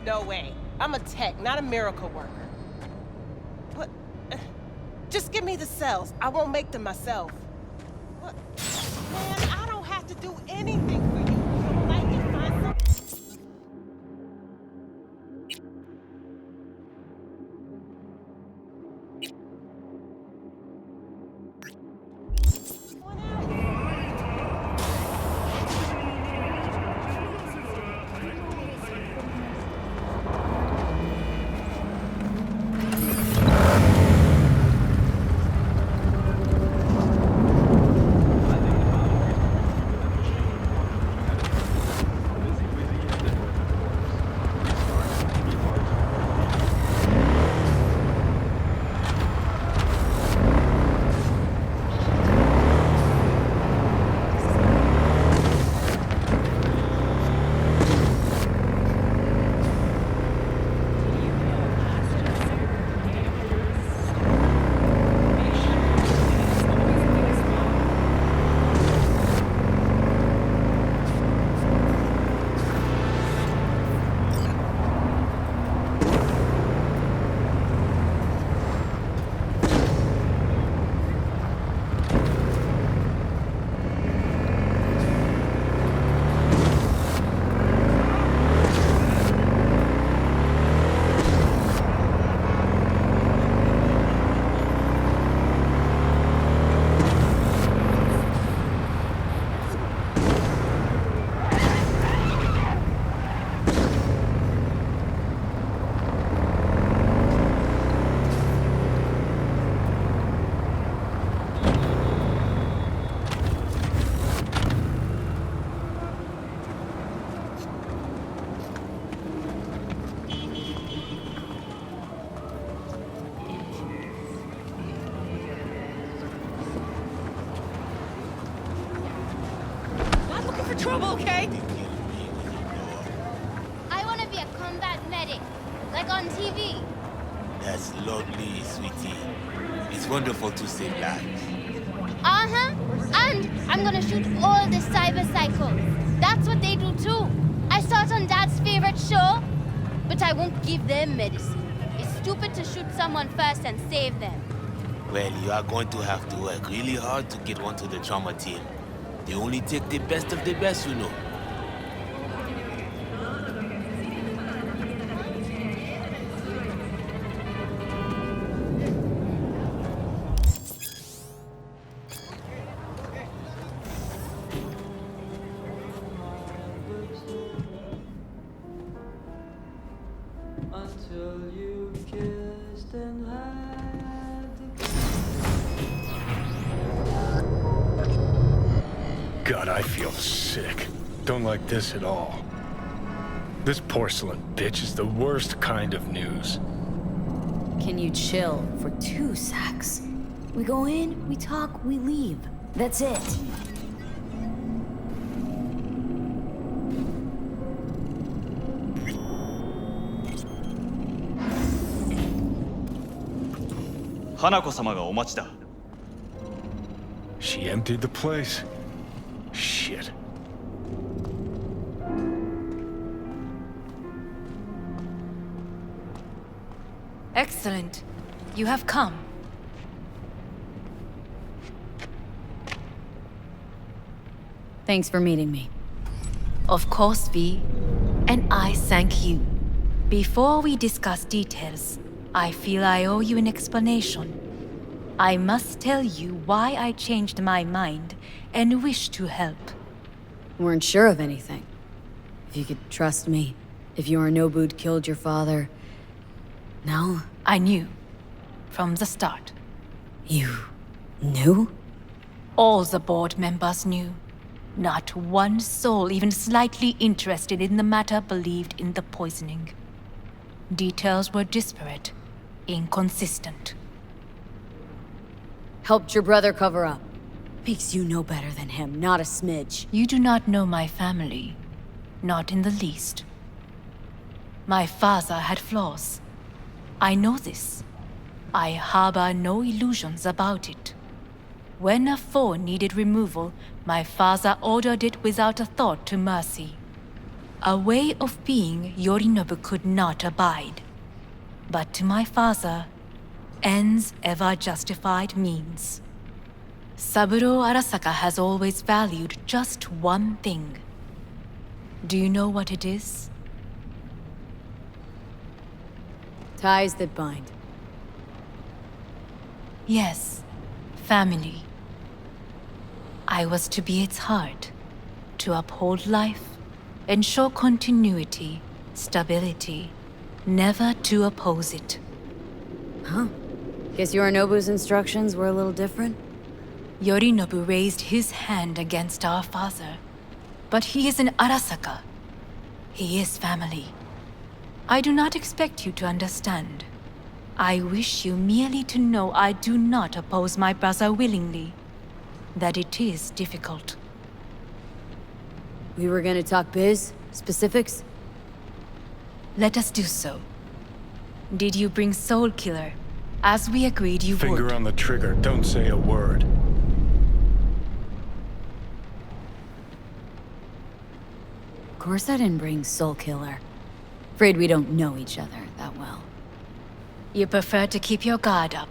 No way. I'm a tech, not a miracle worker. What? Just give me the cells. I won't make them myself. What? Man, I don't have to do anything for you. So I can find some... Trouble, okay? I want to be a combat medic, like on TV. That's lovely, sweetie. It's wonderful to save lives. Uh-huh. And I'm gonna shoot all the cyber cycles. That's what they do too. I saw it on Dad's favorite show, but I won't give them medicine. It's stupid to shoot someone first and save them. Well, you are going to have to work really hard to get onto the trauma team. They only take the best of the best, you know. Until you kissed and had the... God, I feel sick. Don't like this at all. This porcelain bitch is the worst kind of news. Can you chill for 2 secs? We go in, we talk, we leave. That's it. She emptied the place. Shit. Excellent. You have come. Thanks for meeting me. Of course, V. And I thank you. Before we discuss details, I feel I owe you an explanation. I must tell you why I changed my mind and wish to help. Weren't sure of anything. If you could trust me, if Yorinobu'd killed your father... No? I knew. From the start. You... knew? All the board members knew. Not one soul even slightly interested in the matter believed in the poisoning. Details were disparate, inconsistent. Helped your brother cover up. Makes you no better than him, not a smidge. You do not know my family. Not in the least. My father had flaws. I know this. I harbor no illusions about it. When a foe needed removal, my father ordered it without a thought to mercy. A way of being Yorinobu could not abide. But to my father, ends ever justified means. Saburo Arasaka has always valued just one thing. Do you know what it is? Ties that bind. Yes, family. I was to be its heart, to uphold life, ensure continuity, stability, never to oppose it. Huh. Guess Yorinobu's instructions were a little different? Yorinobu raised his hand against our father, but he is an Arasaka. He is family. I do not expect you to understand. I wish you merely to know I do not oppose my brother willingly. That it is difficult. We were gonna talk biz? Specifics? Let us do so. Did you bring Soul Killer, as we agreed you Finger would? on the trigger, don't say a word. Of course I didn't bring Soul Killer. Afraid we don't know each other that well. You prefer to keep your guard up.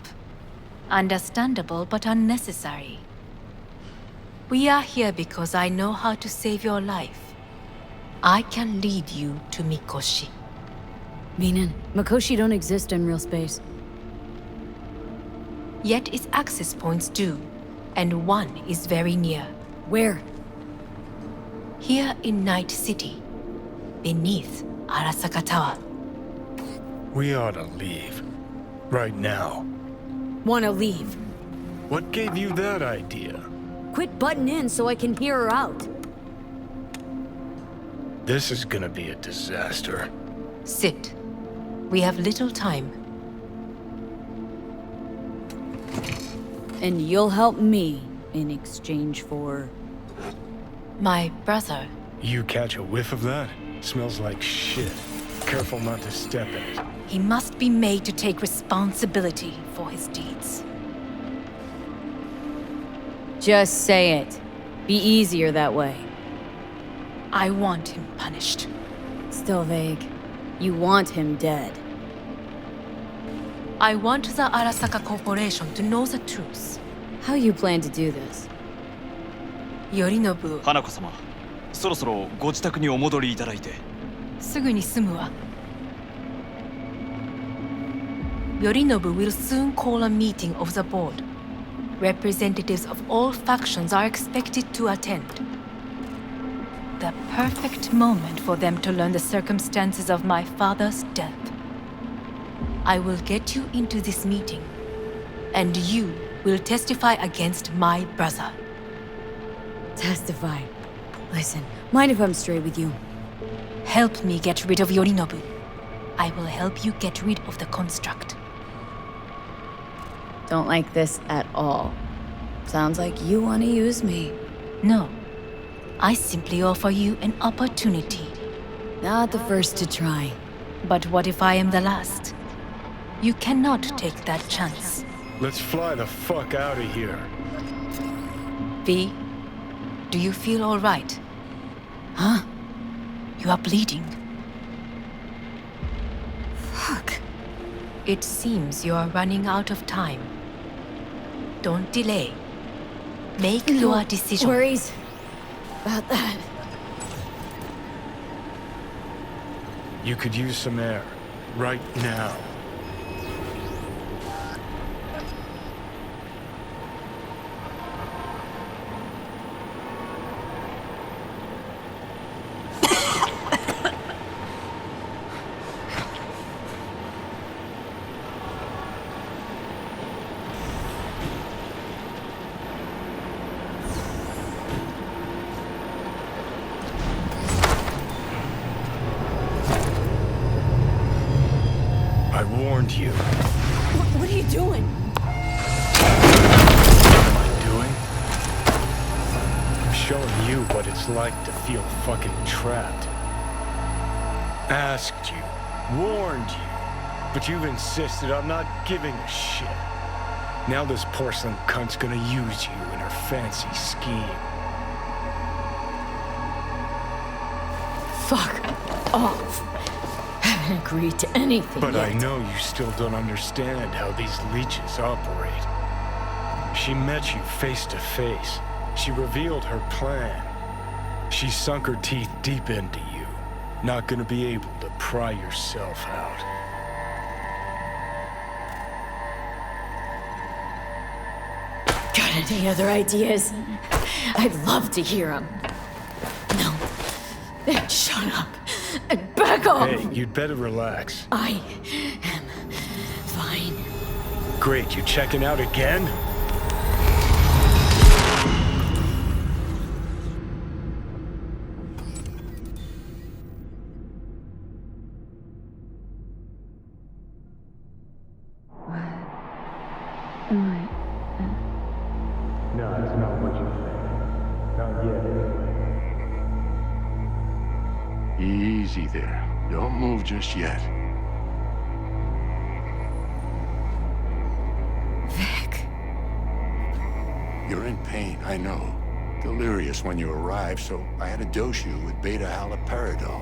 Understandable, but unnecessary. We are here because I know how to save your life. I can lead you to Mikoshi. Meaning, Mikoshi don't exist in real space. Yet its access points do, and one is very near. Where? Here in Night City, beneath Arasaka Tower. We ought to leave. Right now. Wanna leave. What gave you that idea? Quit butting in so I can hear her out. This is gonna be a disaster. Sit. We have little time. And you'll help me in exchange for... My brother. You catch a whiff of that? Smells like shit. Careful not to step in it. He must be made to take responsibility for his deeds. Just say it. Be easier that way. I want him punished. Still vague. You want him dead. I want the Arasaka Corporation to know the truth. How you plan to do this? Yorinobu, 花子様、そろそろご自宅にお戻りいただいて。すぐに済むわ。Yorinobu will soon call a meeting of the board. Representatives of all factions are expected to attend. The perfect moment for them to learn the circumstances of my father's death. I will get you into this meeting, and you will testify against my brother. Testify. Listen, mind if I'm straight with you? Help me get rid of Yorinobu. I will help you get rid of the construct. Don't like this at all. Sounds like you want to use me. No. I simply offer you an opportunity. Not the first to try. But what if I am the last? You cannot take that chance. Let's fly the fuck out of here. V, do you feel all right? Huh? You are bleeding. Fuck. It seems you are running out of time. Don't delay. Make your decision. Worries about that. You could use some air. Right now. I warned you. What are you doing? What am I doing? I'm showing you what it's like to feel fucking trapped. Asked you, warned you, but you've insisted on not giving a shit. Now this porcelain cunt's gonna use you in her fancy scheme. Fuck off. Haven't agreed to anything But yet. I know you still don't understand how these leeches operate. She met you face to face. She revealed her plan. She sunk her teeth deep into you. Not gonna be able to pry yourself out. Got any other ideas? I'd love to hear them. No. Then shut up and back off. Hey, you'd better relax. I am fine. Great, you checking out again? No, it's not what you think. Not yet, anyway. Easy there. Don't move just yet. Vic. You're in pain, I know. Delirious when you arrived, so I had to dose you with beta-haloperidol.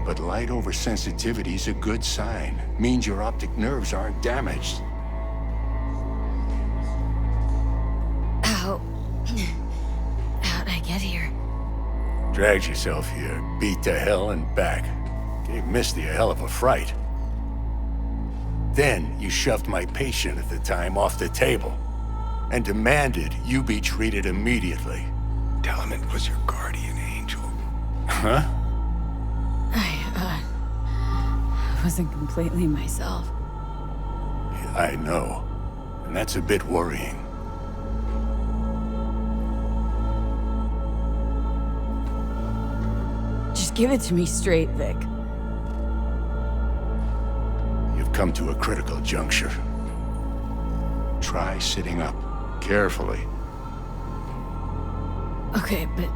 But light oversensitivity's a good sign. Means your optic nerves aren't damaged. How... How'd I get here? Dragged yourself here, beat to hell and back. Gave Misty a hell of a fright. Then you shoved my patient at the time off the table and demanded you be treated immediately. Tell him it was your guardian angel. Huh? I wasn't completely myself. I know. And that's a bit worrying. Just give it to me straight, Vic. You've come to a critical juncture. Try sitting up. Carefully. Okay, but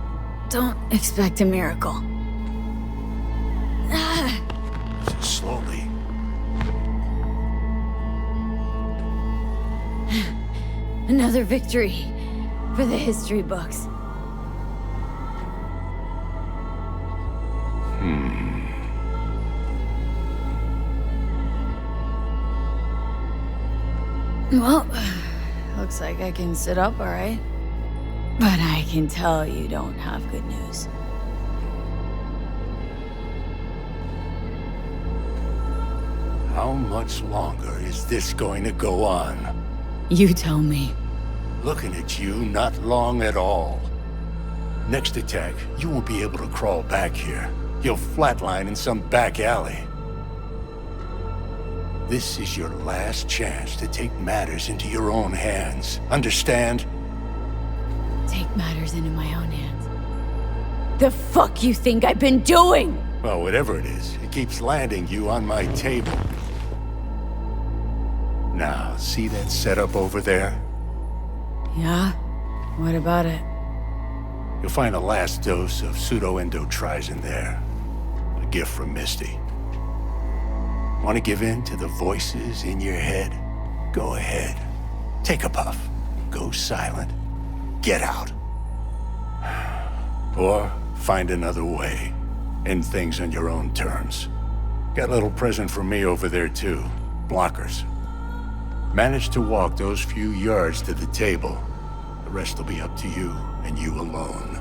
don't expect a miracle. Slowly. Another victory for the history books. Well, looks like I can sit up, all right? But I can tell you don't have good news. How much longer is this going to go on? You tell me. Looking at you, not long at all. Next attack, you won't be able to crawl back here. You'll flatline in some back alley. This is your last chance to take matters into your own hands. Understand? Take matters into my own hands. The fuck you think I've been doing? Well, whatever it is, it keeps landing you on my table. Now, see that setup over there? Yeah? What about it? You'll find a last dose of pseudo-endotrizin there. A gift from Misty. Want to give in to the voices in your head? Go ahead. Take a puff. Go silent. Get out. Or find another way. End things on your own terms. Got a little present from me over there too. Blockers. Manage to walk those few yards to the table. The rest will be up to you, and you alone.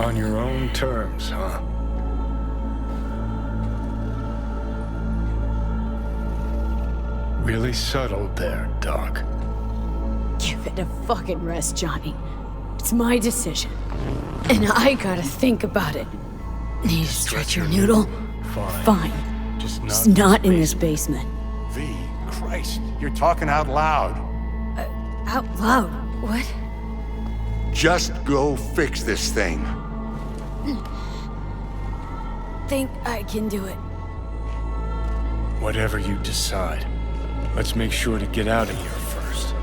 On your own terms, huh? Really subtle there, Doc. Give it a fucking rest, Johnny. It's my decision. And I gotta think about it. Need to stretch your noodle? Fine. Just not in this basement. V, Christ, you're talking out loud. Out loud? What? Just go fix this thing. Think I can do it. Whatever you decide. Let's make sure to get out of here first.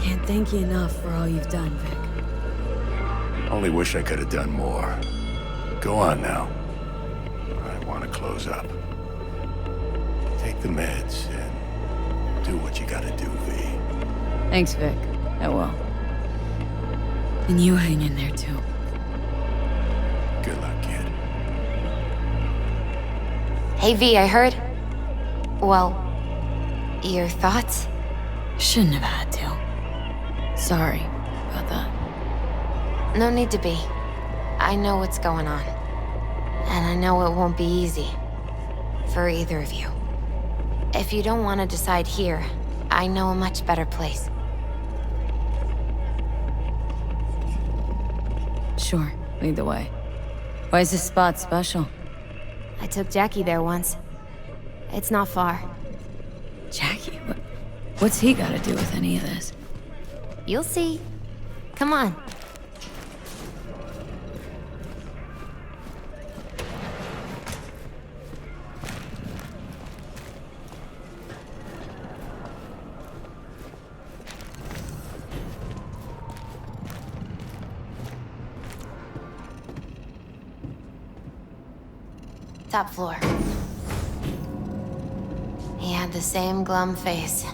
Can't thank you enough for all you've done, Vic. Only wish I could have done more. Go on now. I want to close up. Take the meds and do what you gotta do, V. Thanks, Vic. I will. And you hang in there, too. Good luck, kid. Hey, V, I heard... Well... Your thoughts? Shouldn't have had to. Sorry about that. No need to be. I know what's going on. And I know it won't be easy. For either of you. If you don't want to decide here, I know a much better place. Sure, lead the way. Why is this spot special? I took Jackie there once. It's not far. Jackie? What's he got to do with any of this? You'll see. Come on. Top floor. He had the same glum face.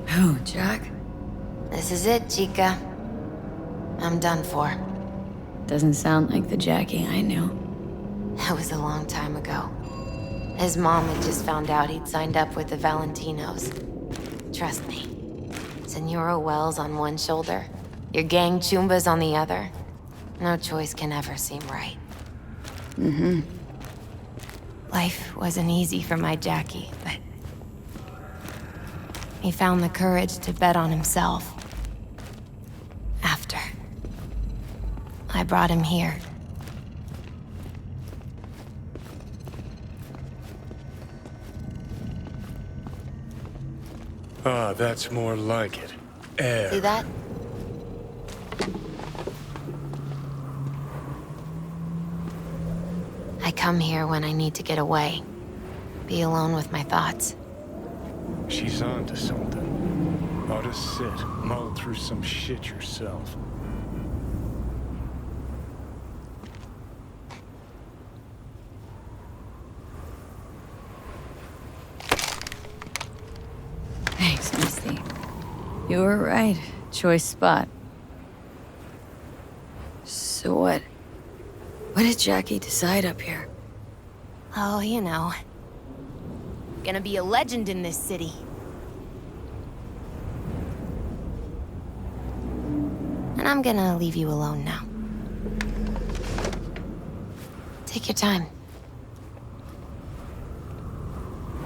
Who, Jack? This is it, Chica. I'm done for. Doesn't sound like the Jackie I knew. That was a long time ago. His mom had just found out he'd signed up with the Valentinos. Trust me. Senora Wells on one shoulder, your gang Chumbas on the other. No choice can ever seem right. Mm-hmm. Life wasn't easy for my Jackie, but... he found the courage to bet on himself. After. I brought him here. Ah, that's more like it. Air. See that? I come here when I need to get away. Be alone with my thoughts. She's onto something. Ought to sit, mull through some shit yourself. Thanks, Misty. You were right. Choice spot. So what? What did Jackie decide up here? Oh, you know. Gonna be a legend in this city. And I'm gonna leave you alone now. Take your time.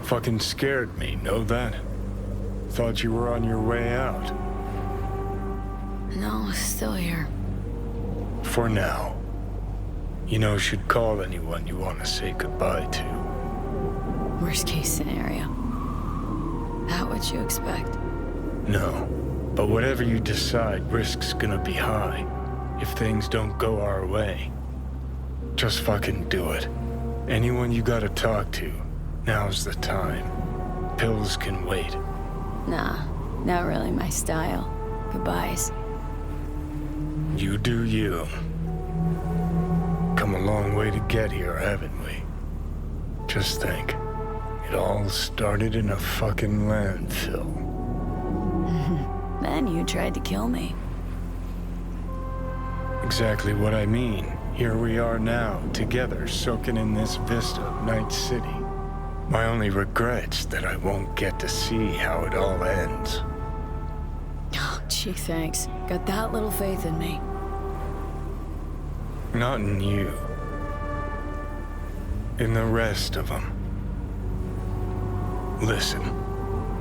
Fucking scared me, know that? Thought you were on your way out. No, still here. For now. You know, should call anyone you want to say goodbye to. Worst case scenario. That what you expect? No. But whatever you decide, risk's gonna be high. If things don't go our way. Just fucking do it. Anyone you gotta talk to, now's the time. Pills can wait. Nah, not really my style. Goodbyes. You do you. Come a long way to get here, haven't we? Just think. It all started in a fucking landfill. Then you tried to kill me. Exactly what I mean. Here we are now, together, soaking in this vista of Night City. My only regret's that I won't get to see how it all ends. Oh, gee, thanks. Got that little faith in me. Not in you. In the rest of them. Listen,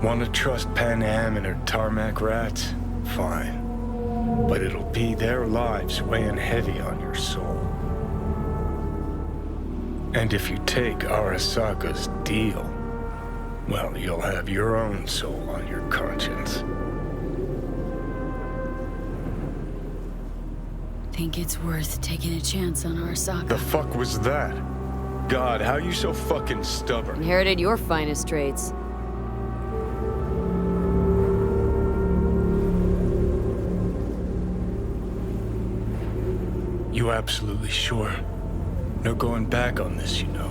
want to trust Pan Am and her tarmac rats? Fine. But it'll be their lives weighing heavy on your soul. And if you take Arasaka's deal, well, you'll have your own soul on your conscience. Think it's worth taking a chance on Arasaka? The fuck was that? God, how you so fucking stubborn? Inherited your finest traits. You absolutely sure? No going back on this, you know.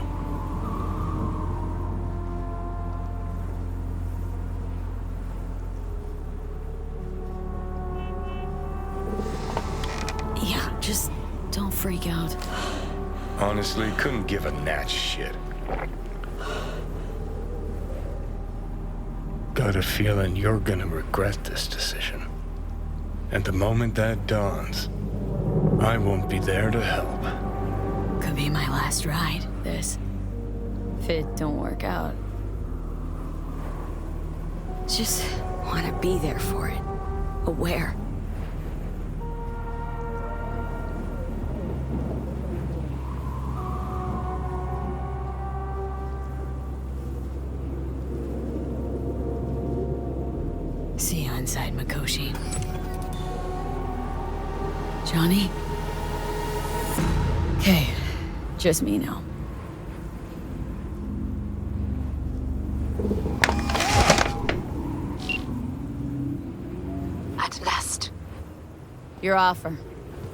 Yeah, just don't freak out. Honestly, couldn't give a gnat's shit. Got a feeling you're gonna regret this decision. And the moment that dawns, I won't be there to help. Could be my last ride, this. If it don't work out. Just want to be there for it. Aware. See you inside, Mikoshi. Johnny? Okay, just me now. At last. Your offer.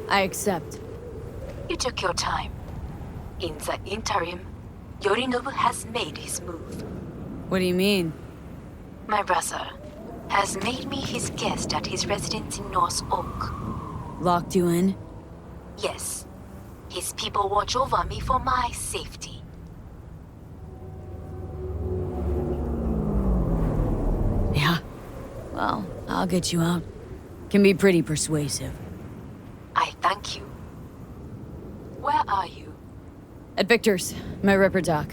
I accept. You took your time. In the interim, Yorinobu has made his move. What do you mean? My brother has made me his guest at his residence in North Oak. Locked you in? Yes. His people watch over me for my safety. Yeah. Well, I'll get you out. Can be pretty persuasive. I thank you. Where are you? At Victor's, my ripper dock.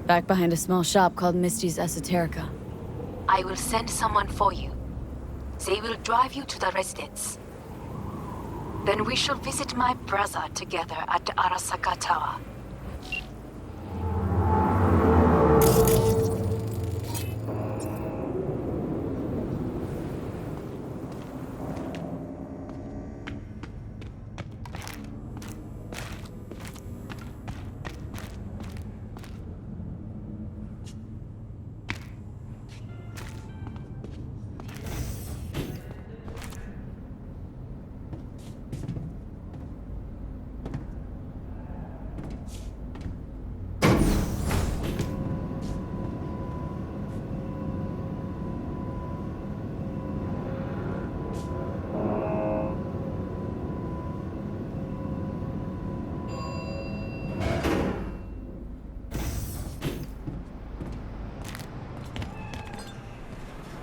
Back behind a small shop called Misty's Esoterica. I will send someone for you. They will drive you to the residence. Then we shall visit my brother together at the Arasaka Tower.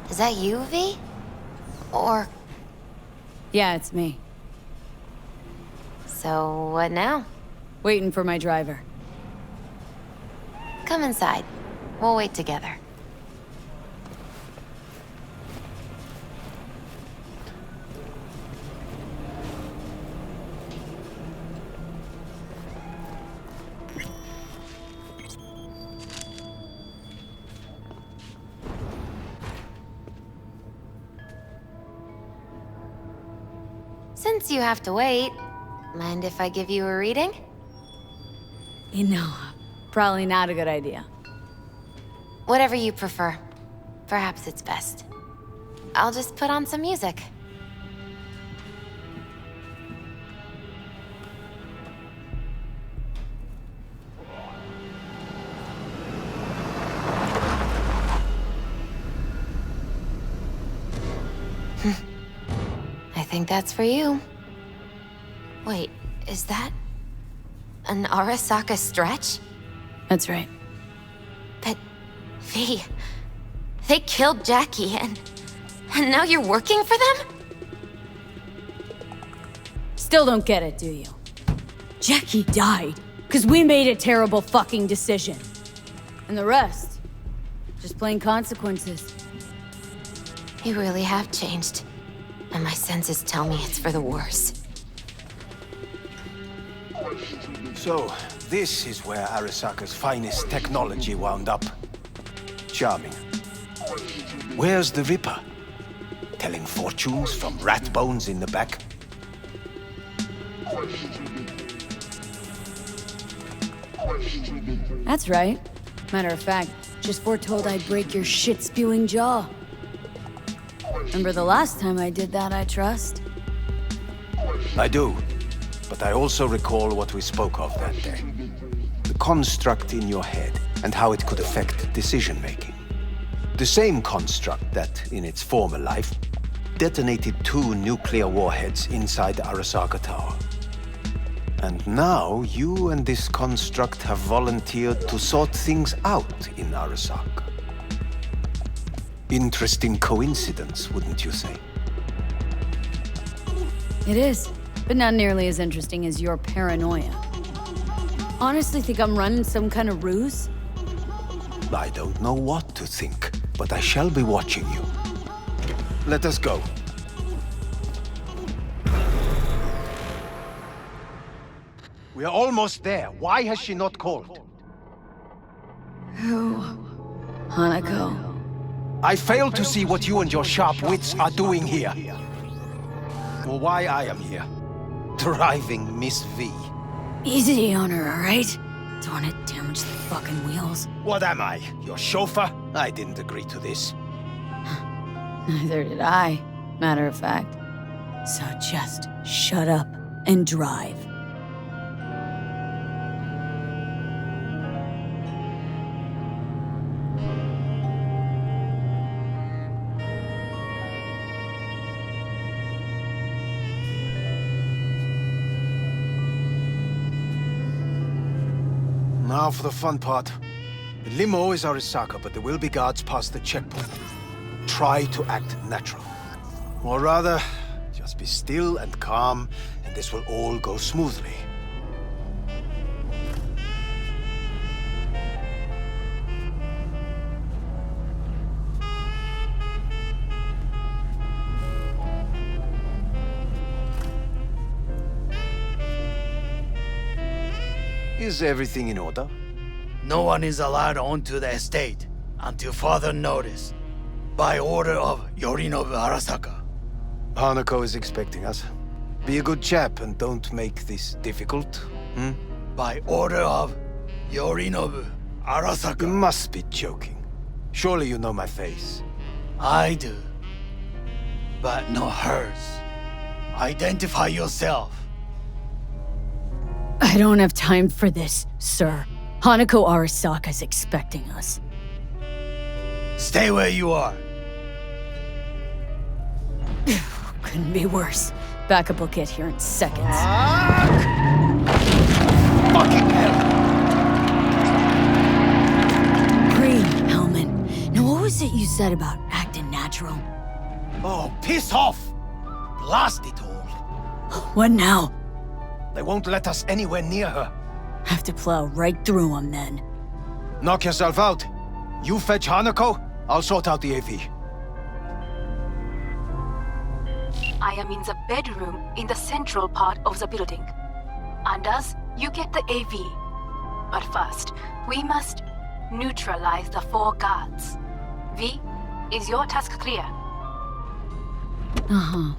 Is that you, V? Or... Yeah, it's me. So, what now? Waiting for my driver. Come inside. We'll wait together. Since you have to wait, mind if I give you a reading? You know, probably not a good idea. Whatever you prefer. Perhaps it's best. I'll just put on some music. I think that's for you. Wait, is that an Arasaka stretch? That's right. But, V, they killed Jackie and now you're working for them? Still don't get it, do you? Jackie died because we made a terrible fucking decision. And the rest, just plain consequences. You really have changed. And my senses tell me it's for the worse. So, this is where Arasaka's finest technology wound up. Charming. Where's the Ripper? Telling fortunes from rat bones in the back? That's right. Matter of fact, just foretold I'd break your shit-spewing jaw. Remember the last time I did that, I trust? I do. but I also recall what we spoke of that day. The construct in your head and how it could affect decision-making. The same construct that, in its former life, detonated 2 nuclear warheads inside Arasaka Tower. And now, you and this construct have volunteered to sort things out in Arasaka. Interesting coincidence, wouldn't you say? It is, but not nearly as interesting as your paranoia. Honestly think I'm running some kind of ruse? I don't know what to think, but I shall be watching you. Let us go. We are almost there. Why has she not called? Who? Hanako. I fail to see what you and your sharp wits are doing here. Or why I am here. Driving Miss V. Easy on her, alright? Don't want to damage the fucking wheels. What am I? Your chauffeur? I didn't agree to this. Neither did I, matter of fact. So just shut up and drive. Now for the fun part. The limo is Arasaka, but there will be guards past the checkpoint. Try to act natural. Or rather, just be still and calm, and this will all go smoothly. Is everything in order? No one is allowed onto the estate until further notice. By order of Yorinobu Arasaka. Hanako is expecting us. Be a good chap and don't make this difficult, hmm? By order of Yorinobu Arasaka. You must be joking. Surely you know my face. I do. But not hers. Identify yourself. I don't have time for this, sir. Hanako Arasaka's expecting us. Stay where you are. Couldn't be worse. Backup will get here in seconds. Fucking hell! Green, Hellman. Now what was it you said about acting natural? Oh, piss off! Blast it all. What now? They won't let us anywhere near her. Have to plow right through them then. Knock yourself out. You fetch Hanako, I'll sort out the AV. I am in the bedroom in the central part of the building. Anders, you get the AV. But first, we must neutralize the 4 guards. V, is your task clear? Uh-huh.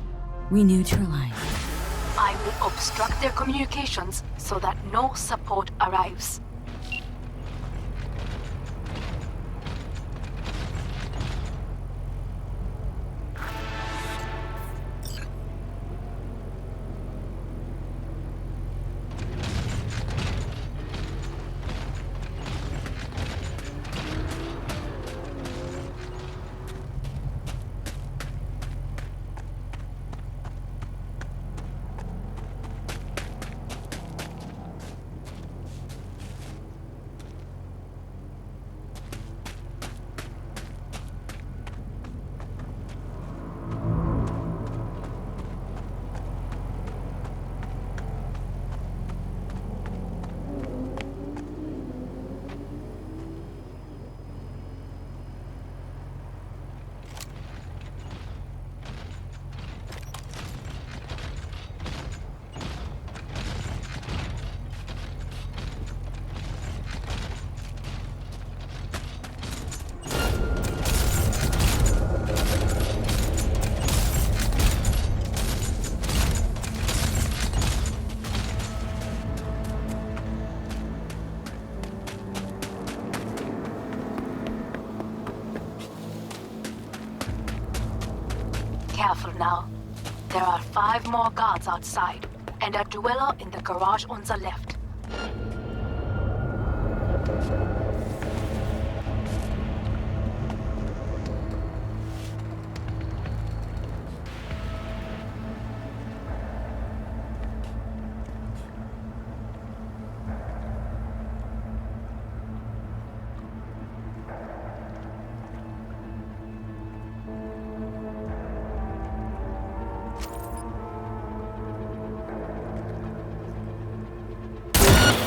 We neutralize. I will obstruct their communications so that no support arrives. Careful now. There are 5 more guards outside, and a dweller in the garage on the left.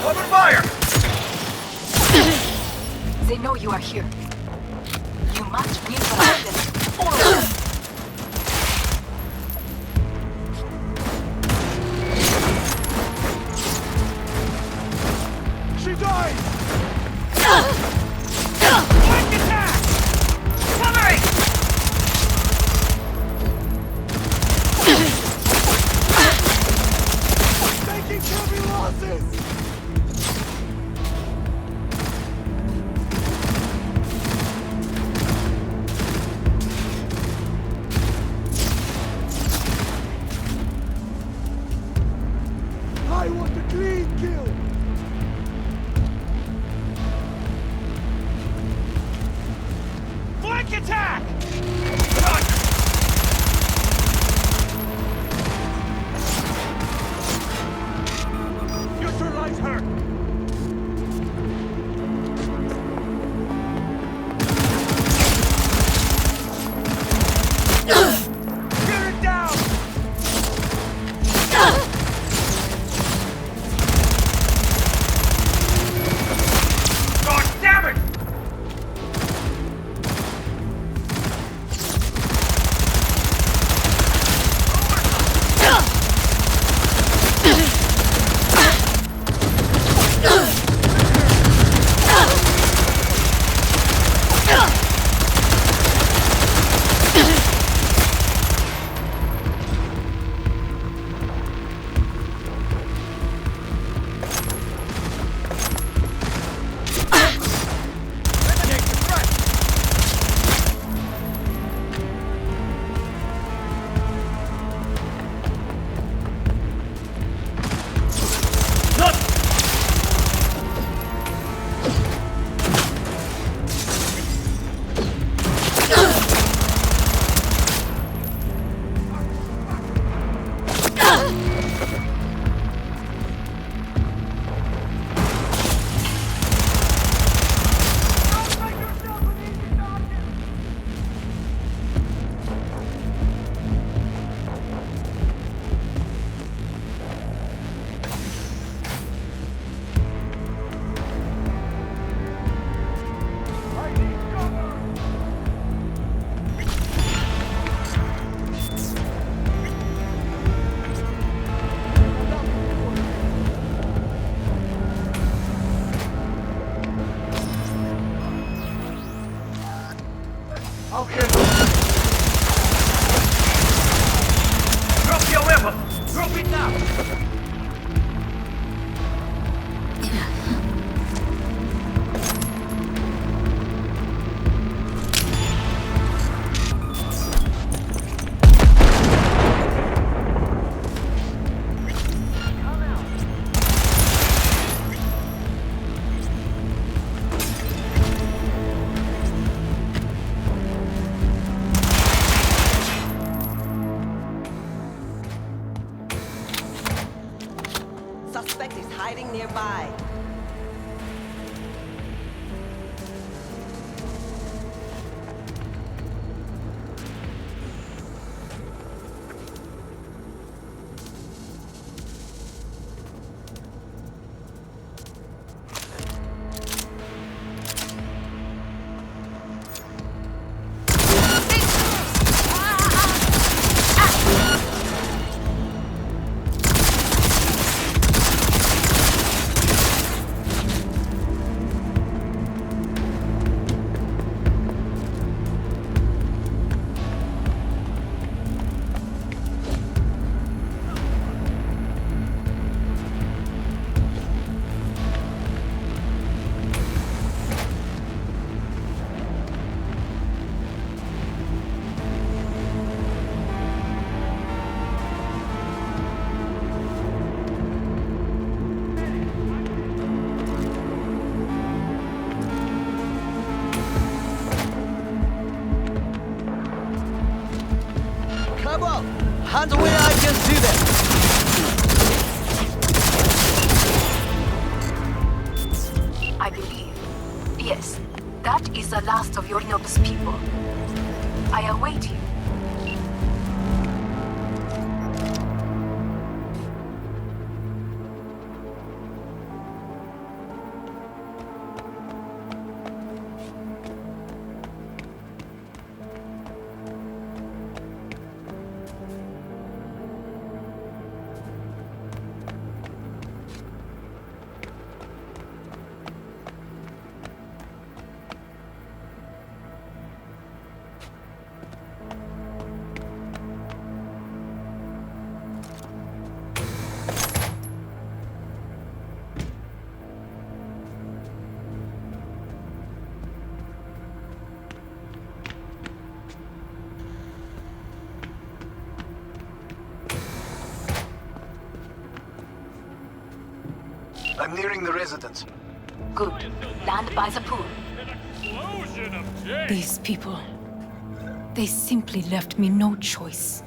Open fire! They know you are here. You must neutralize them. All of them. She died! Quick attack! Covering! Taking heavy losses! I want a clean kill! Flank attack! Neutralize her! Tear it down! God damn it! Okay. Drop your weapon! Drop it now! Suspect is hiding nearby. Come on! Hands where I can see them! I believe. Yes, that is the last of Yorinobu's people. I await you. I'm nearing the residence. Good. Land by the pool. These people. They simply left me no choice.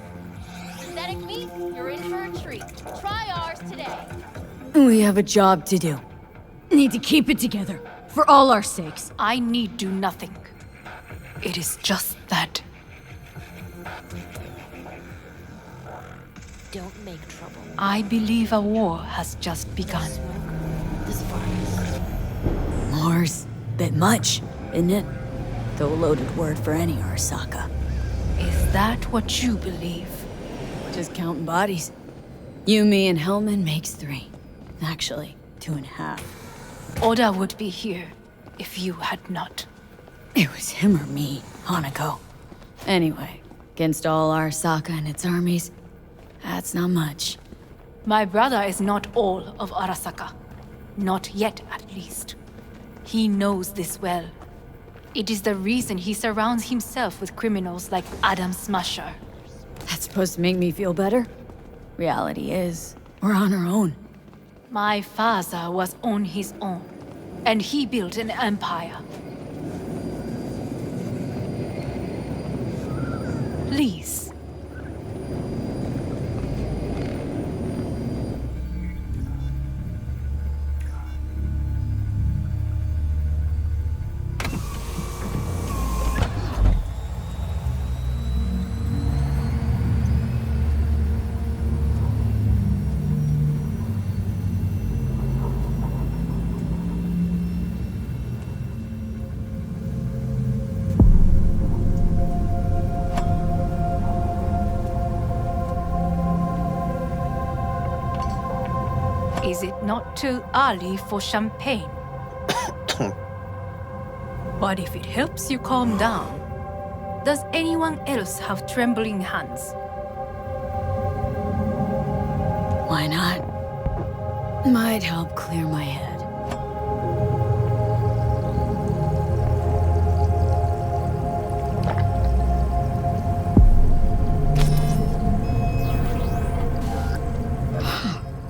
Synthetic meat, you're in for a treat. Try ours today. We have a job to do. Need to keep it together. For all our sakes. I need do nothing. It is just that. Don't make trouble. I believe a war has just begun. War's bit much, isn't it? Though a loaded word for any Arasaka. Is that what you believe? Just counting bodies. You, me, and Hellman makes 3. Actually, 2.5. Oda would be here if you had not. It was him or me, Hanako. Anyway, against all Arasaka and its armies, that's not much. My brother is not all of Arasaka. Not yet, at least. He knows this well. It is the reason he surrounds himself with criminals like Adam Smasher. That's supposed to make me feel better? Reality is, we're on our own. My father was on his own, and he built an empire. Please. Is it not too early for champagne? But if it helps you calm down, does anyone else have trembling hands? Why not? Might help clear my head.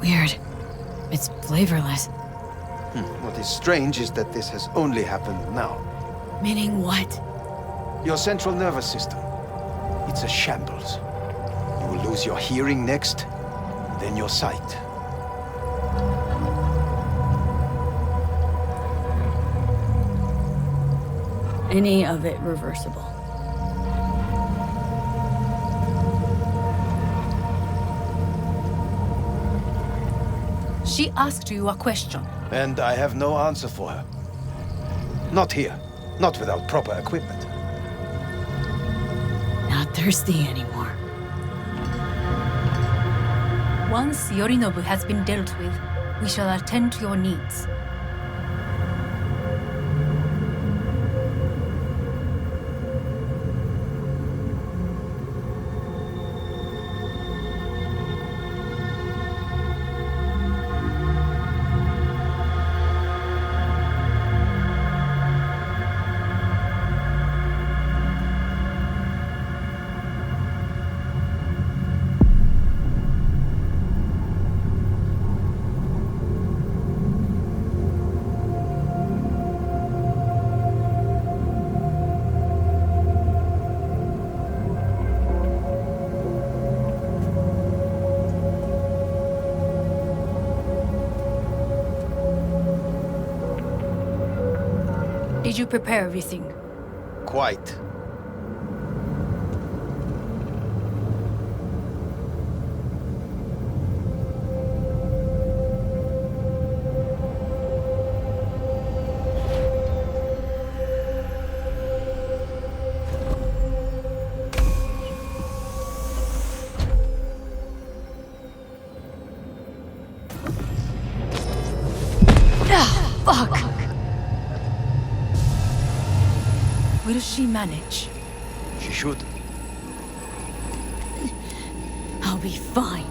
Weird. It's flavorless. What is strange is that this has only happened now. Meaning what? Your central nervous system. It's a shambles. You will lose your hearing next, then your sight. Any of it reversible. She asked you a question. And I have no answer for her. Not here. Not without proper equipment. Not thirsty anymore. Once Yorinobu has been dealt with, we shall attend to your needs. Did you prepare everything? Quite. Fuck! Will she manage? She should. I'll be fine.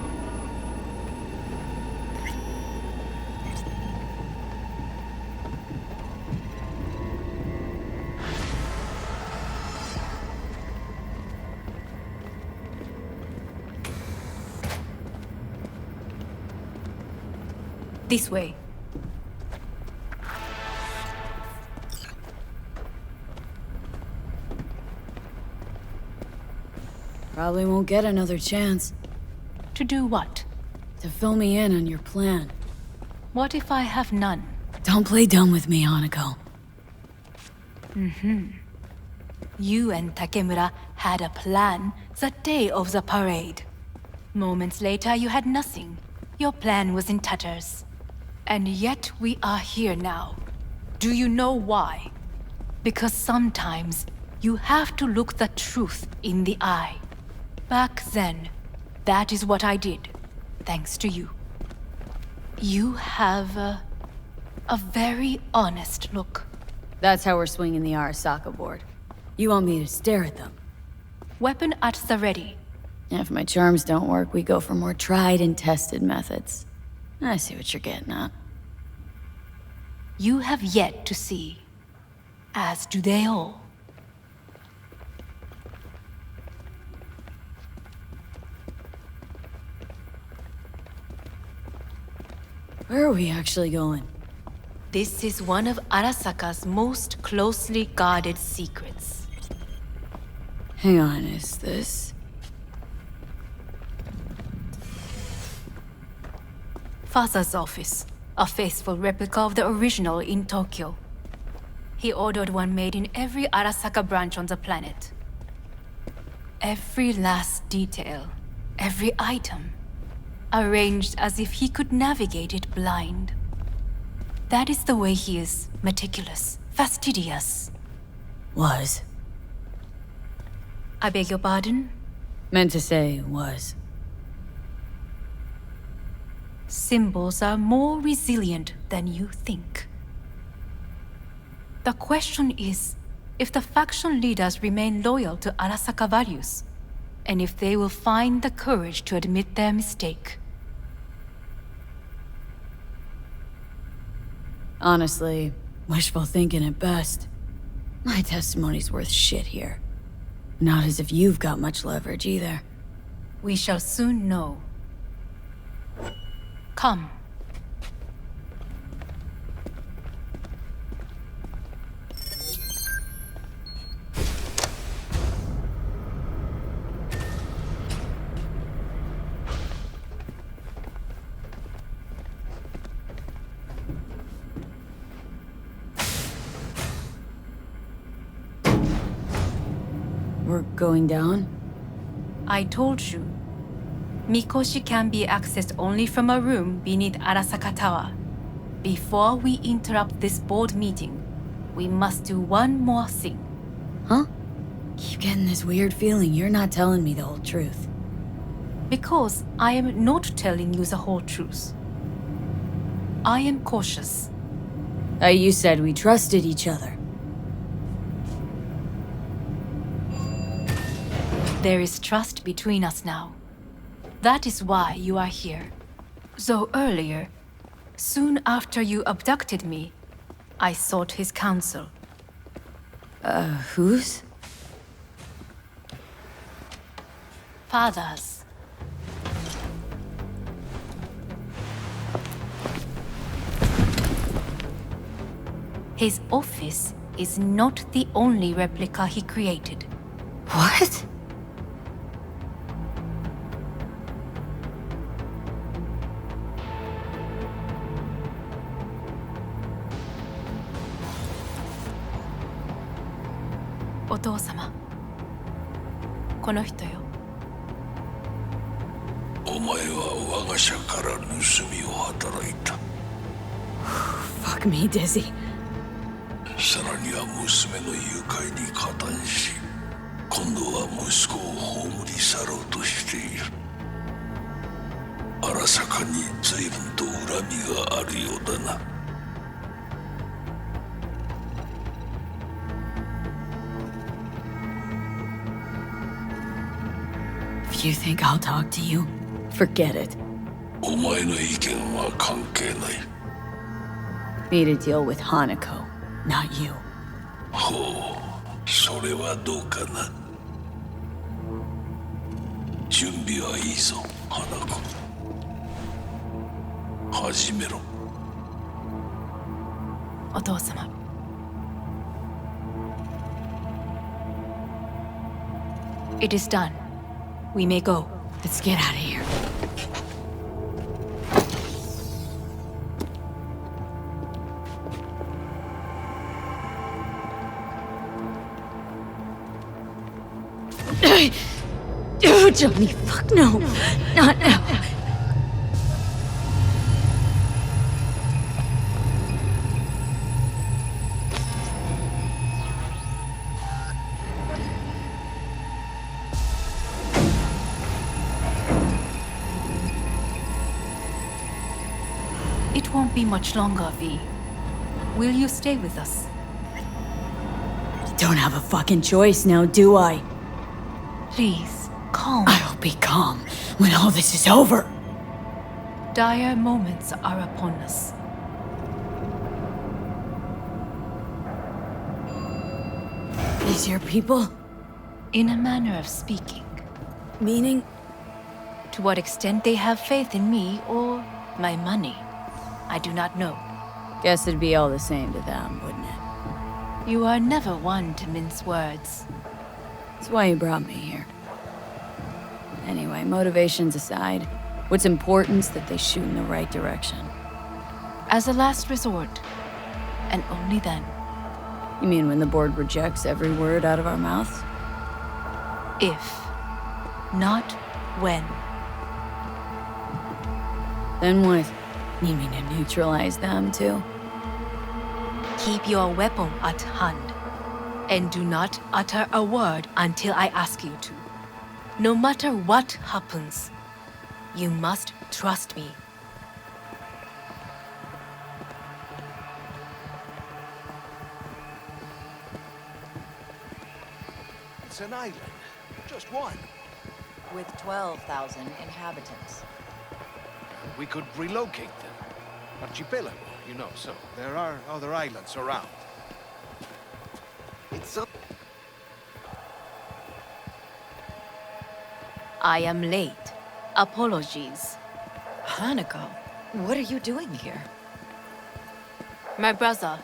This way. Probably won't get another chance. To do what? To fill me in on your plan. What if I have none? Don't play dumb with me, Hanako. You and Takemura had a plan the day of the parade. Moments later, you had nothing. Your plan was in tatters. And yet we are here now. Do you know why? Because sometimes you have to look the truth in the eye. Back then, that is what I did, thanks to you. You have a very honest look. That's how we're swinging the Arasaka board. You want me to stare at them? Weapon at the ready. If my charms don't work, we go for more tried and tested methods. I see what you're getting at. You have yet to see, as do they all. Where are we actually going? This is one of Arasaka's most closely guarded secrets. Hang on, is this... Father's office, a faithful replica of the original in Tokyo. He ordered one made in every Arasaka branch on the planet. Every last detail, every item, arranged as if he could navigate it blind. That is the way he is, meticulous, fastidious. Was. I beg your pardon? Meant to say was. Symbols are more resilient than you think. The question is, if the faction leaders remain loyal to Arasaka values, and if they will find the courage to admit their mistake. Honestly, wishful thinking at best. My testimony's worth shit here. Not as if you've got much leverage either. We shall soon know. Come. We're going down? I told you. Mikoshi can be accessed only from a room beneath Arasaka Tower. Before we interrupt this board meeting, we must do one more thing. Huh? Keep getting this weird feeling you're not telling me the whole truth. Because I am not telling you the whole truth. I am cautious. You said we trusted each other. There is trust between us now. That is why you are here. Though earlier, soon after you abducted me, I sought his counsel. Whose? Father's. His office is not the only replica he created. What? お父様、この人よ。お前は我が社から盗みを働いた。Fuck me, Dizzy. さらには娘の誘拐に加担し、今度は息子を葬り去ろうとしている。荒坂に随分と恨みがあるようだな。If you think I'll talk to you, forget it. お前の意見は関係ない。Need to deal with Hanako, not you. ほう、それはどうかな。準備はいいぞ、花子。始めろ。お父様。It is done. We may go. Let's get out of here. Oh, Johnny, fuck no. Not now. It won't be much longer, V. Will you stay with us? Don't have a fucking choice now, do I? Please, calm. I'll be calm when all this is over. Dire moments are upon us. These your people? In a manner of speaking. Meaning? To what extent they have faith in me or my money, I do not know. Guess it'd be all the same to them, wouldn't it? You are never one to mince words. That's why you brought me here. Anyway, motivations aside, what's important's that they shoot in the right direction. As a last resort, and only then. You mean when the board rejects every word out of our mouths? If, not when. Then what? Need me to neutralize them, too? Keep your weapon at hand, and do not utter a word until I ask you to. No matter what happens, you must trust me. It's an island. Just one. With 12,000 inhabitants. We could relocate them. Archipelago, you know, so there are other islands around. It's up. I am late. Apologies. Hanako, what are you doing here? My brother,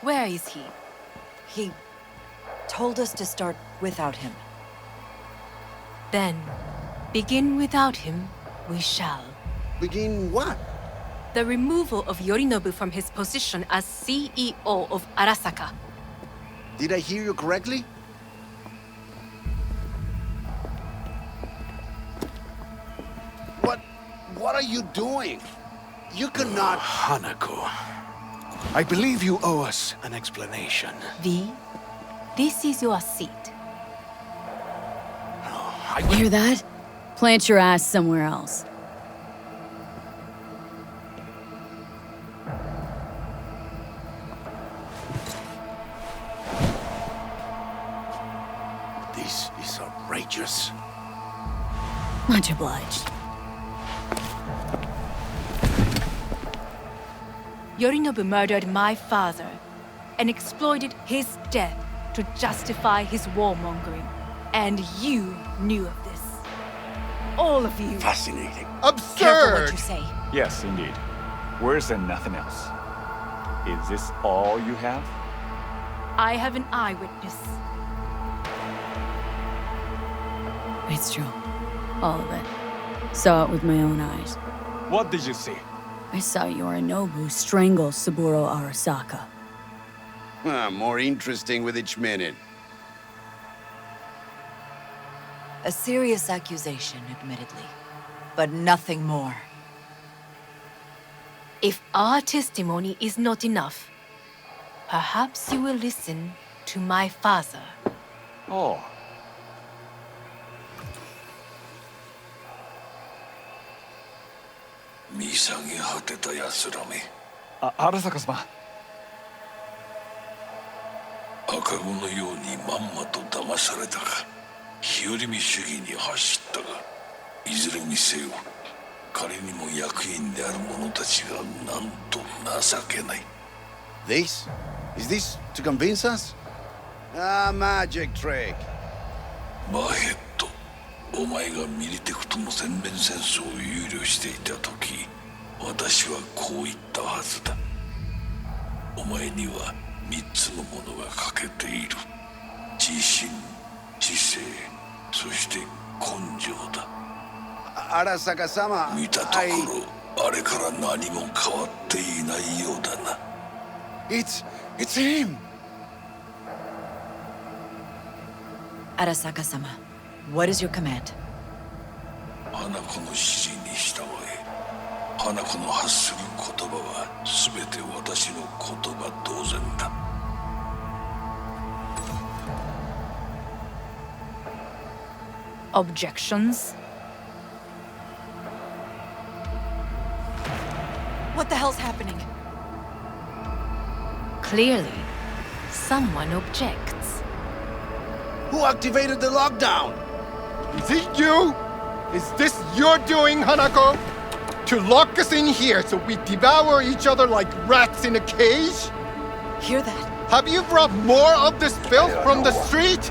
where is he? He told us to start without him. Then, begin without him, we shall. Begin what? The removal of Yorinobu from his position as CEO of Arasaka. Did I hear you correctly? What are you doing? You cannot... Hanako. I believe you owe us an explanation. V, this is your seat. Hear that? Plant your ass somewhere else. This is outrageous. Much obliged. Yorinobu murdered my father and exploited his death to justify his warmongering. And you knew of this. All of you. Fascinating. Absurd! Careful what you say. Yes, indeed. Worse than nothing else. Is this all you have? I have an eyewitness. It's true. All of it. Saw it with my own eyes. What did you see? I saw Yorinobu strangle Saburo Arasaka. More interesting with each minute. A serious accusation, admittedly. But nothing more. If our testimony is not enough, perhaps you will listen to my father. Oh. 見下げ果てた奴らめ。荒坂様。赤子のようにまんまと騙されたか。日和見主義に走ったが、いずれにせよ、彼にも役員である者たちがなんと情けない。This? Is this to convince us? Ah, magic trick. バヘット、お前がミリテクとの全面戦争を憂慮していた時、私はこう言ったはずだ。お前には3つのものが欠けている。自信、知性、そして根性だ。Arasaka-sama, 見たところ、あれから何も変わっていないようだな。It's him! Arasaka-sama, what is your command? 花子の指示に従え。花子の発する言葉は全て私の言葉同然だ。Objections? What the hell's happening? Clearly, someone objects. Who activated the lockdown? Is it you? Is this your doing, Hanako? To lock us in here so we devour each other like rats in a cage? Hear that? Have you brought more of this filth from the street?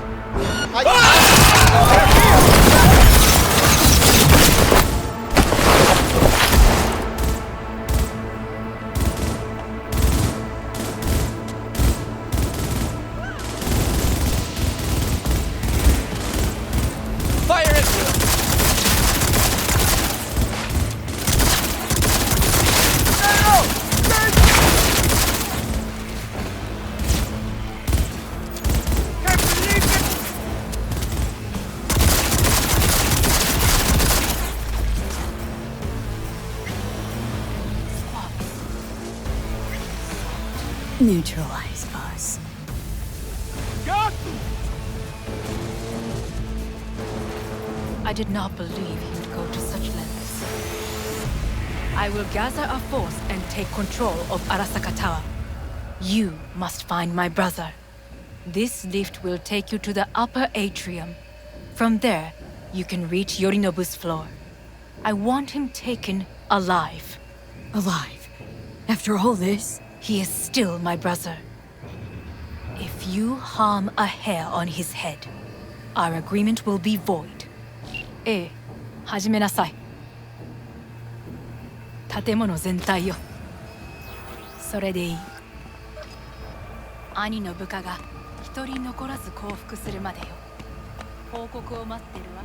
Neutralize us. I did not believe he would go to such lengths. I will gather a force and take control of Arasaka Tower. You must find my brother. This lift will take you to the upper atrium. From there, you can reach Yorinobu's floor. I want him taken alive. Alive? After all this? He is still my brother. If you harm a hair on his head, our agreement will be void. ええ、始めなさい。建物全体よ。それでいい。兄の部下が一人残らず降伏するまでよ。報告を待ってるわ。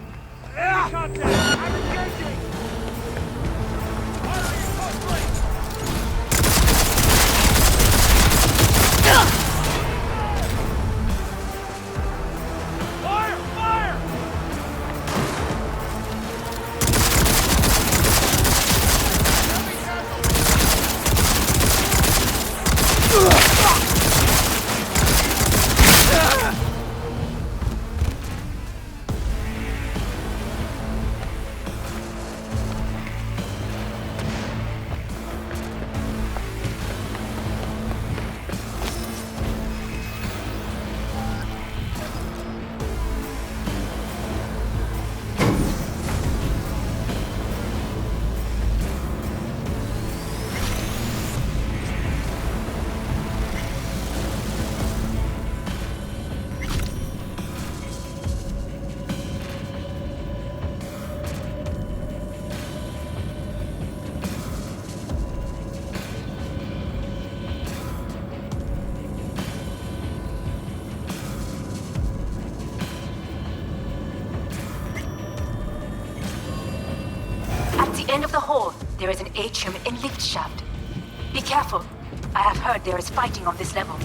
End of the hall, there is an atrium and lift shaft. Be careful. I have heard there is fighting on this level.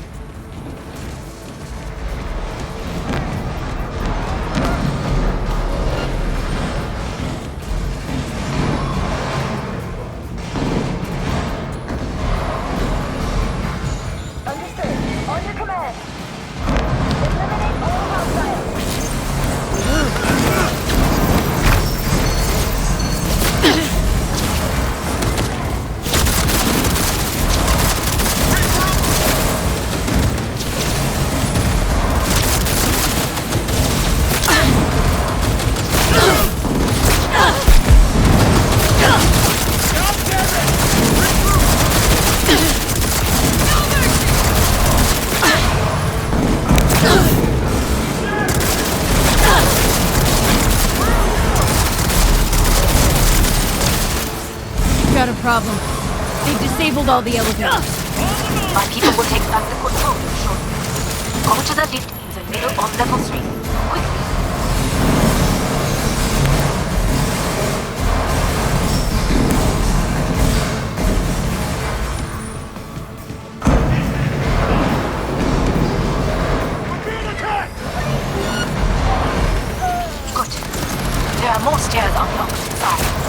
a problem. They've disabled all the elevators. My people will take back the control shortly. Go to the lift in the middle of level 3. Quickly. Good. There are more stairs on the opposite side.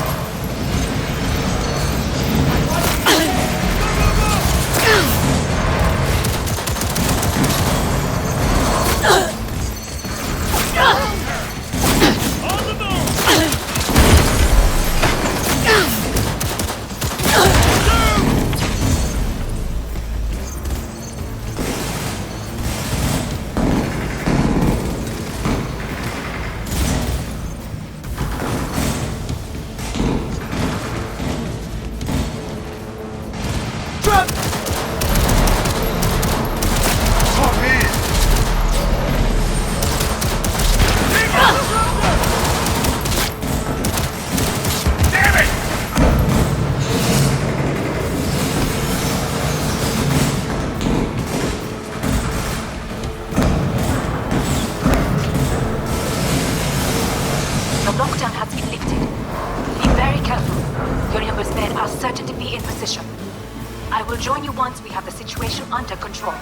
I will join you once we have the situation under control.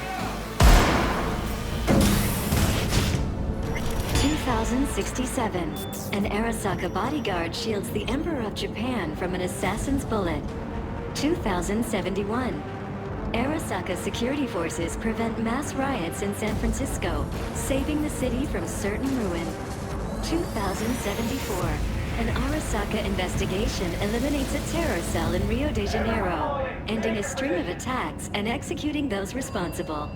2067. An Arasaka bodyguard shields the Emperor of Japan from an assassin's bullet. 2071. Arasaka security forces prevent mass riots in San Francisco, saving the city from certain ruin. 2074. An Arasaka investigation eliminates a terror cell in Rio de Janeiro, ending a string of attacks and executing those responsible.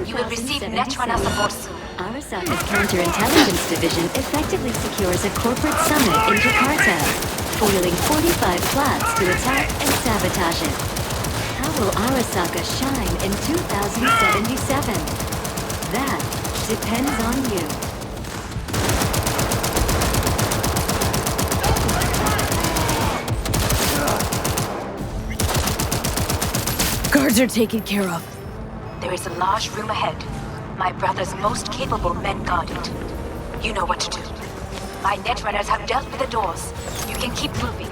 You will receive Netrunner support soon. Arasaka's counterintelligence division effectively secures a corporate summit in Jakarta, foiling 45 plots to attack and sabotage it. How will Arasaka shine in 2077? That depends on you. Guards are taken care of. There is a large room ahead. My brother's most capable men guard it. You know what to do. My netrunners have dealt with the doors. You can keep moving.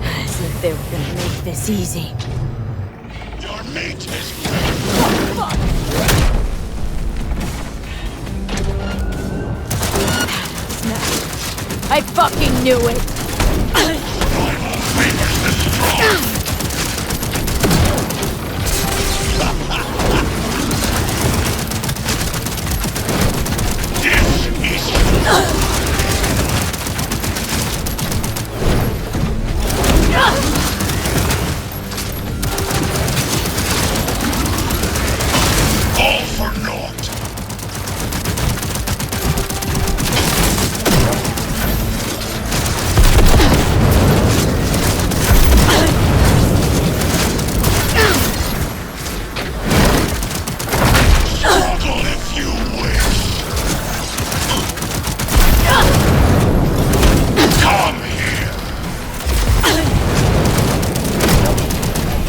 As if they were gonna make this easy. Your mate is I fucking knew it! All for naught. Struggle if you wish. Come here.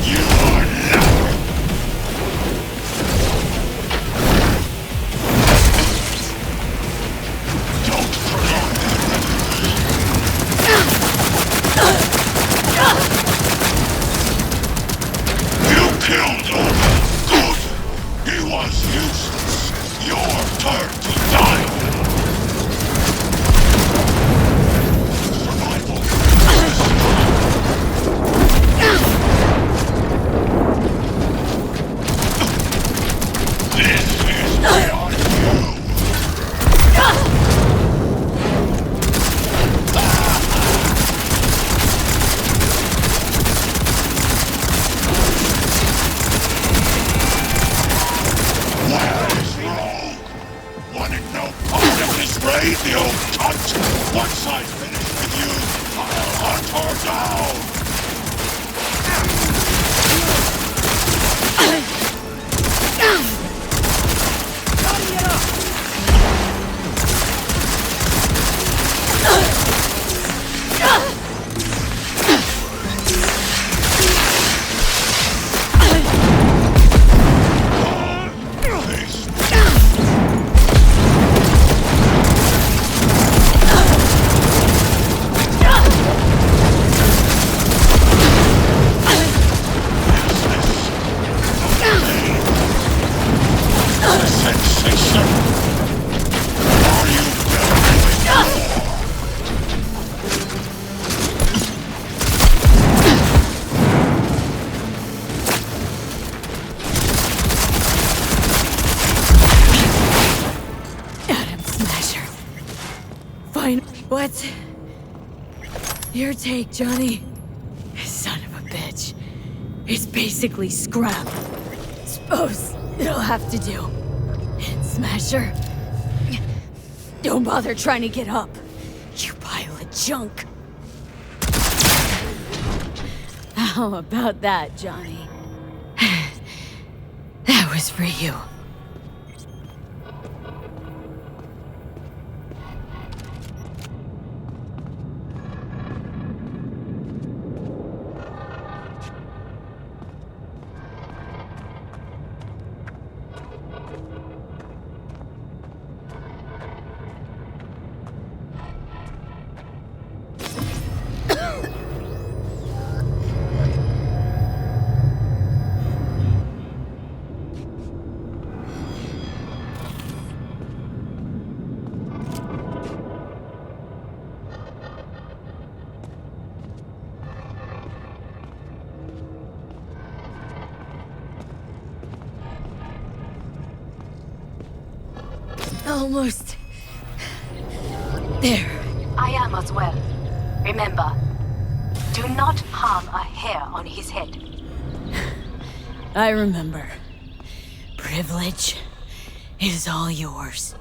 You are nothing. Don't prolong You killed Oda. Good. He was useless. Your turn to die. Survival. This is beyond you. Where is Rogue? Wanted no part of this raid, the old cunt! Once I finish with you, I'll hunt her down! Fine. What's your take, Johnny? Son of a bitch. It's basically scrap. Suppose it'll have to do. And Smasher, don't bother trying to get up. You pile of junk. How about that, Johnny? That was for you. Almost there. I am as well. Remember, do not harm a hair on his head. I remember. Privilege is all yours.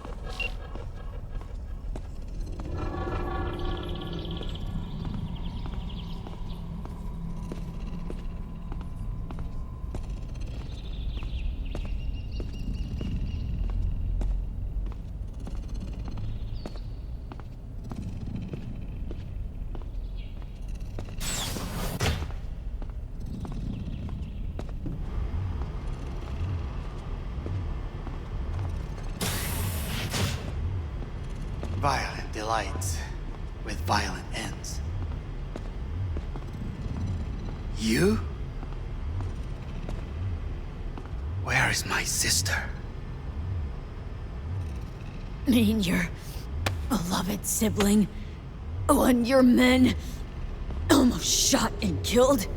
Violent delights with violent ends. You? Where is my sister? Mean your beloved sibling? One your men almost shot and killed?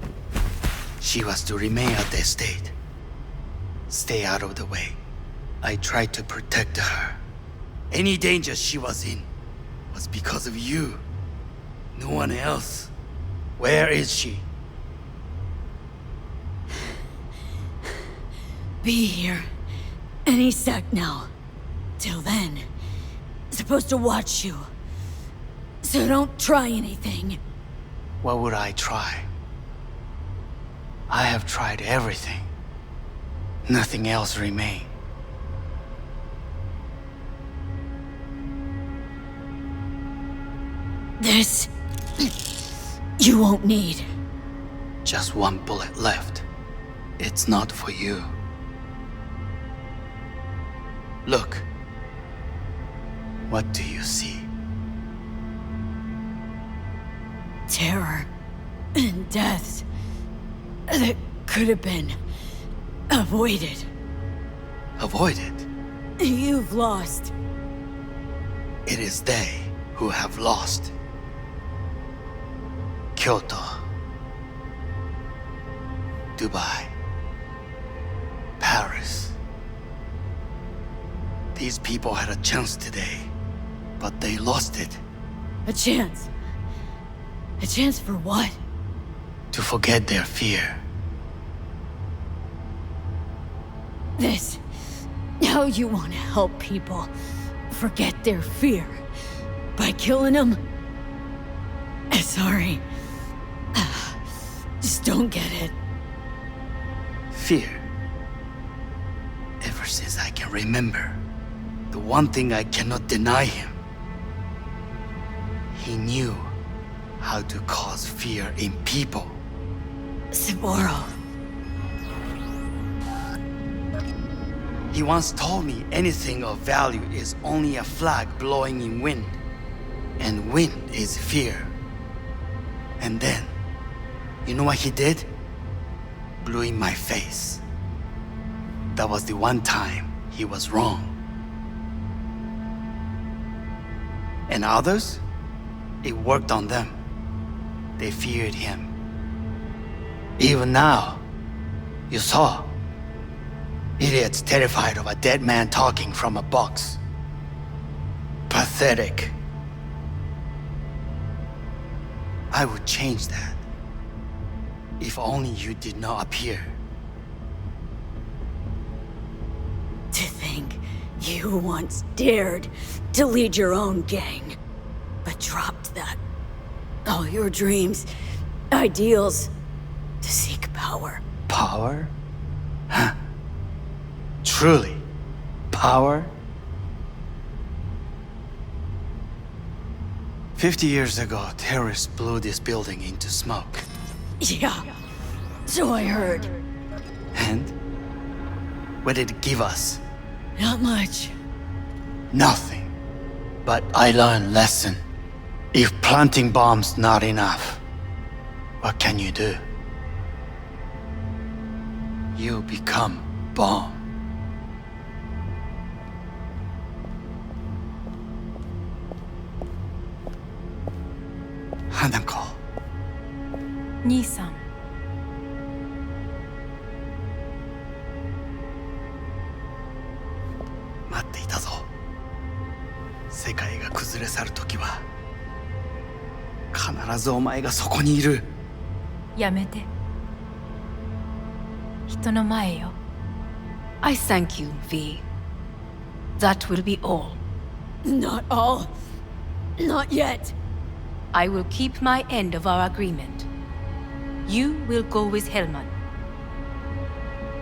She was to remain at the estate. Stay out of the way. I tried to protect her. Any danger she was in was because of you. No one else. Where is she? Be here any sec now. Till then, supposed to watch you. So don't try anything. What would I try? I have tried everything. Nothing else remains. This you won't need. Just one bullet left. It's not for you. Look. What do you see? Terror and death that could have been avoided. Avoided? You've lost. It is they who have lost. Kyoto, Dubai, Paris. These people had a chance today, but they lost it. A chance? A chance for what? To forget their fear. This... how you want to help people forget their fear? By killing them? Sorry. Just don't get it. Fear. Ever since I can remember, the one thing I cannot deny him. He knew how to cause fear in people. Saburo. He once told me anything of value is only a flag blowing in wind. And wind is fear. And then, you know what he did? Blew in my face. That was the one time he was wrong. And others? It worked on them. They feared him. Even now, you saw. Idiots terrified of a dead man talking from a box. Pathetic. I would change that. If only you did not appear. To think you once dared to lead your own gang, but dropped that. All your dreams, ideals, to seek power. Power? Huh. Truly, power? 50 years ago, terrorists blew this building into smoke. Yeah, so I heard. And? What did it give us? Not much. Nothing. But I learned lesson. If planting bombs not enough, what can you do? You become bomb. Hanako. 兄さん。待っていたぞ。世界が崩れ去る時は必ずお前がそこにいる。やめて。人の前よ。I thank you, V. That will be all. Not all. Not yet. I will keep my end of our agreement. You will go with Hellman.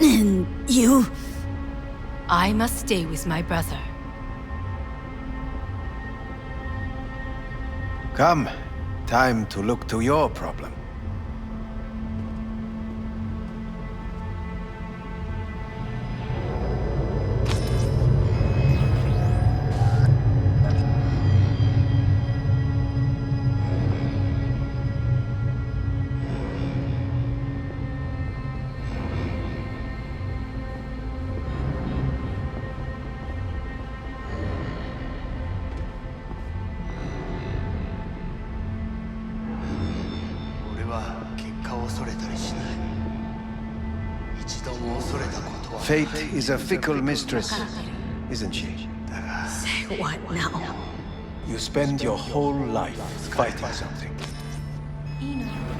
And you? I must stay with my brother. Come. Time to look to your problem. Fate is a fickle mistress, isn't she? Say what now? You spend your whole life fighting something,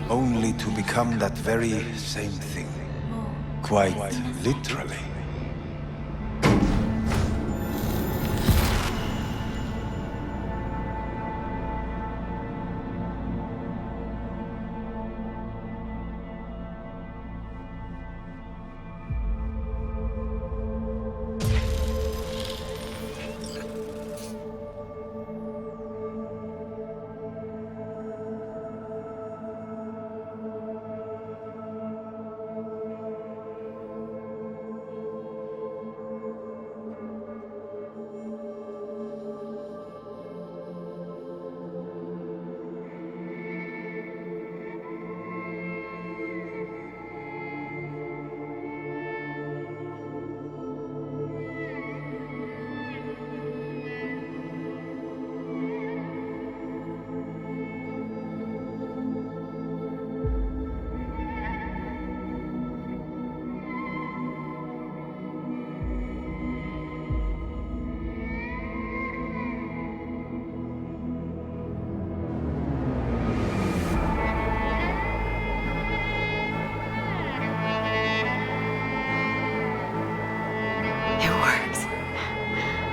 only to become that very same thing. Quite literally.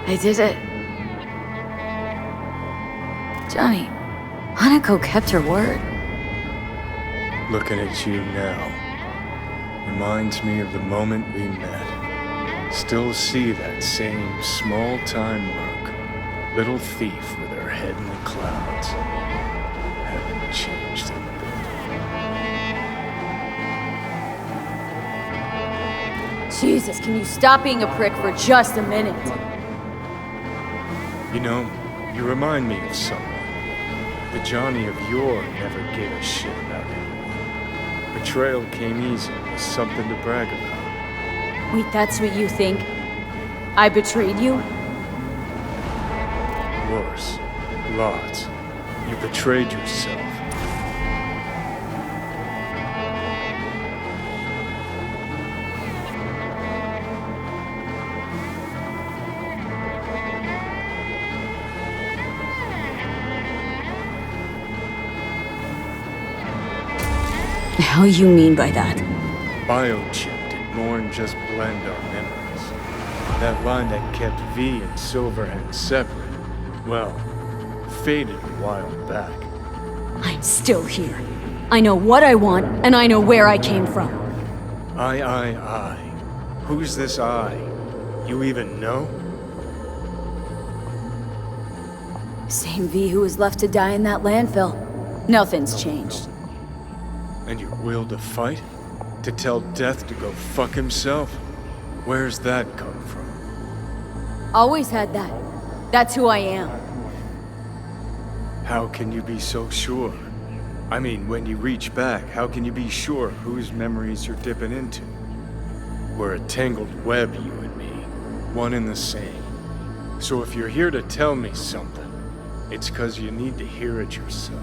I did it. Johnny, Hanako kept her word. Looking at you now reminds me of the moment we met. Still see that same small-time merc. Little thief with her head in the clouds. Haven't changed a bit. Jesus, can you stop being a prick for just a minute? You know, you remind me of someone. The Johnny of yore never gave a shit about anyone. Betrayal came easy, was something to brag about. Wait, that's what you think? I betrayed you? Worse. Lots. You betrayed yourself. The hell you mean by that? Biochip did more than just blend our memories. That line that kept V and Silverhand separate, well, faded a while back. I'm still here. I know what I want, and I know where I came from. I. Who's this I? You even know? Same V who was left to die in that landfill. Nothing's changed. And your will to fight? To tell Death to go fuck himself? Where's that come from? Always had that. That's who I am. How can you be so sure? I mean, when you reach back, how can you be sure whose memories you're dipping into? We're a tangled web, you and me. One and the same. So if you're here to tell me something, it's 'cause you need to hear it yourself.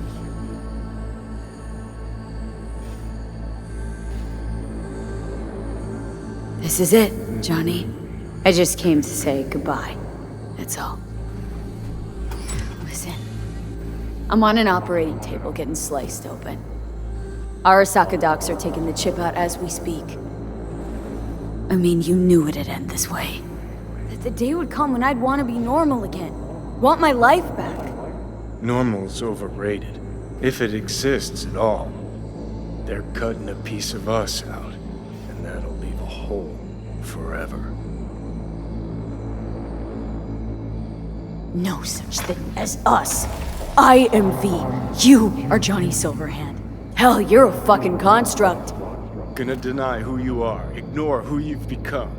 This is it, Johnny. I just came to say goodbye. That's all. Listen. I'm on an operating table getting sliced open. Arasaka docs are taking the chip out as we speak. I mean, you knew it'd end this way. That the day would come when I'd want to be normal again. Want my life back. Normal's overrated. If it exists at all. They're cutting a piece of us out, and that'll leave a hole forever. No such thing as us. I am V. You are Johnny Silverhand. Hell, you're a fucking construct. Gonna deny who you are, ignore who you've become.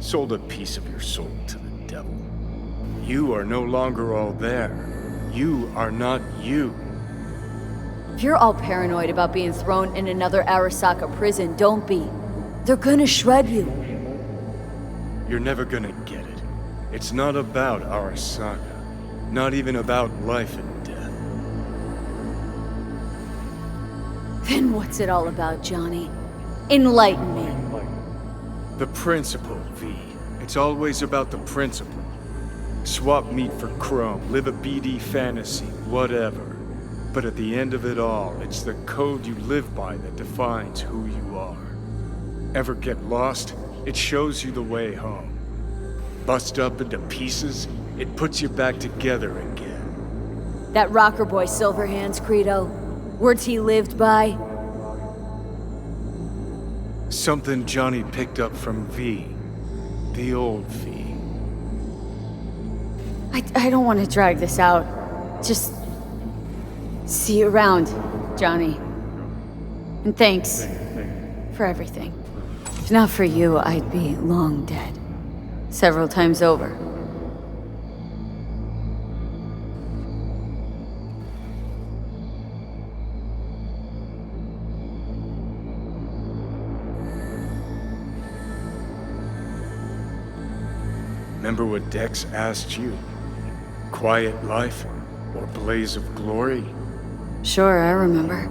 Sold a piece of your soul to the devil. You are no longer all there. You are not you. If you're all paranoid about being thrown in another Arasaka prison, don't be. They're gonna shred you. You're never gonna get it. It's not about Arasaka. Not even about life and death. Then what's it all about, Johnny? Enlighten me. The principle, V. It's always about the principle. Swap meat for chrome, live a BD fantasy, whatever. But at the end of it all, it's the code you live by that defines who you are. Ever get lost? It shows you the way home. Bust up into pieces, it puts you back together again. That rocker boy Silverhand's credo. Words he lived by. Something Johnny picked up from V. The old V. I don't want to drag this out. Just see you around, Johnny. And thanks for everything. If not for you, I'd be long dead. Several times over. Remember what Dex asked you? Quiet life or blaze of glory? Sure, I remember.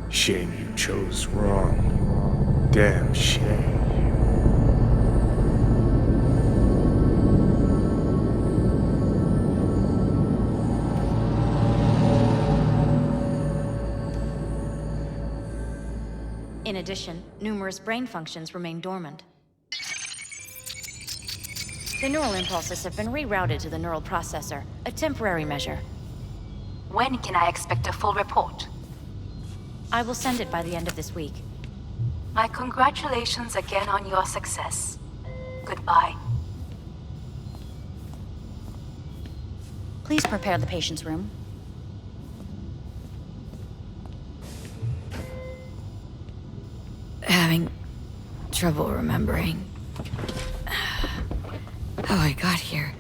Shame you chose wrong. Damn shame. In addition, numerous brain functions remain dormant. The neural impulses have been rerouted to the neural processor, a temporary measure. When can I expect a full report? I will send it by the end of this week. My congratulations again on your success. Goodbye. Please prepare the patient's room. Having trouble remembering how I got here.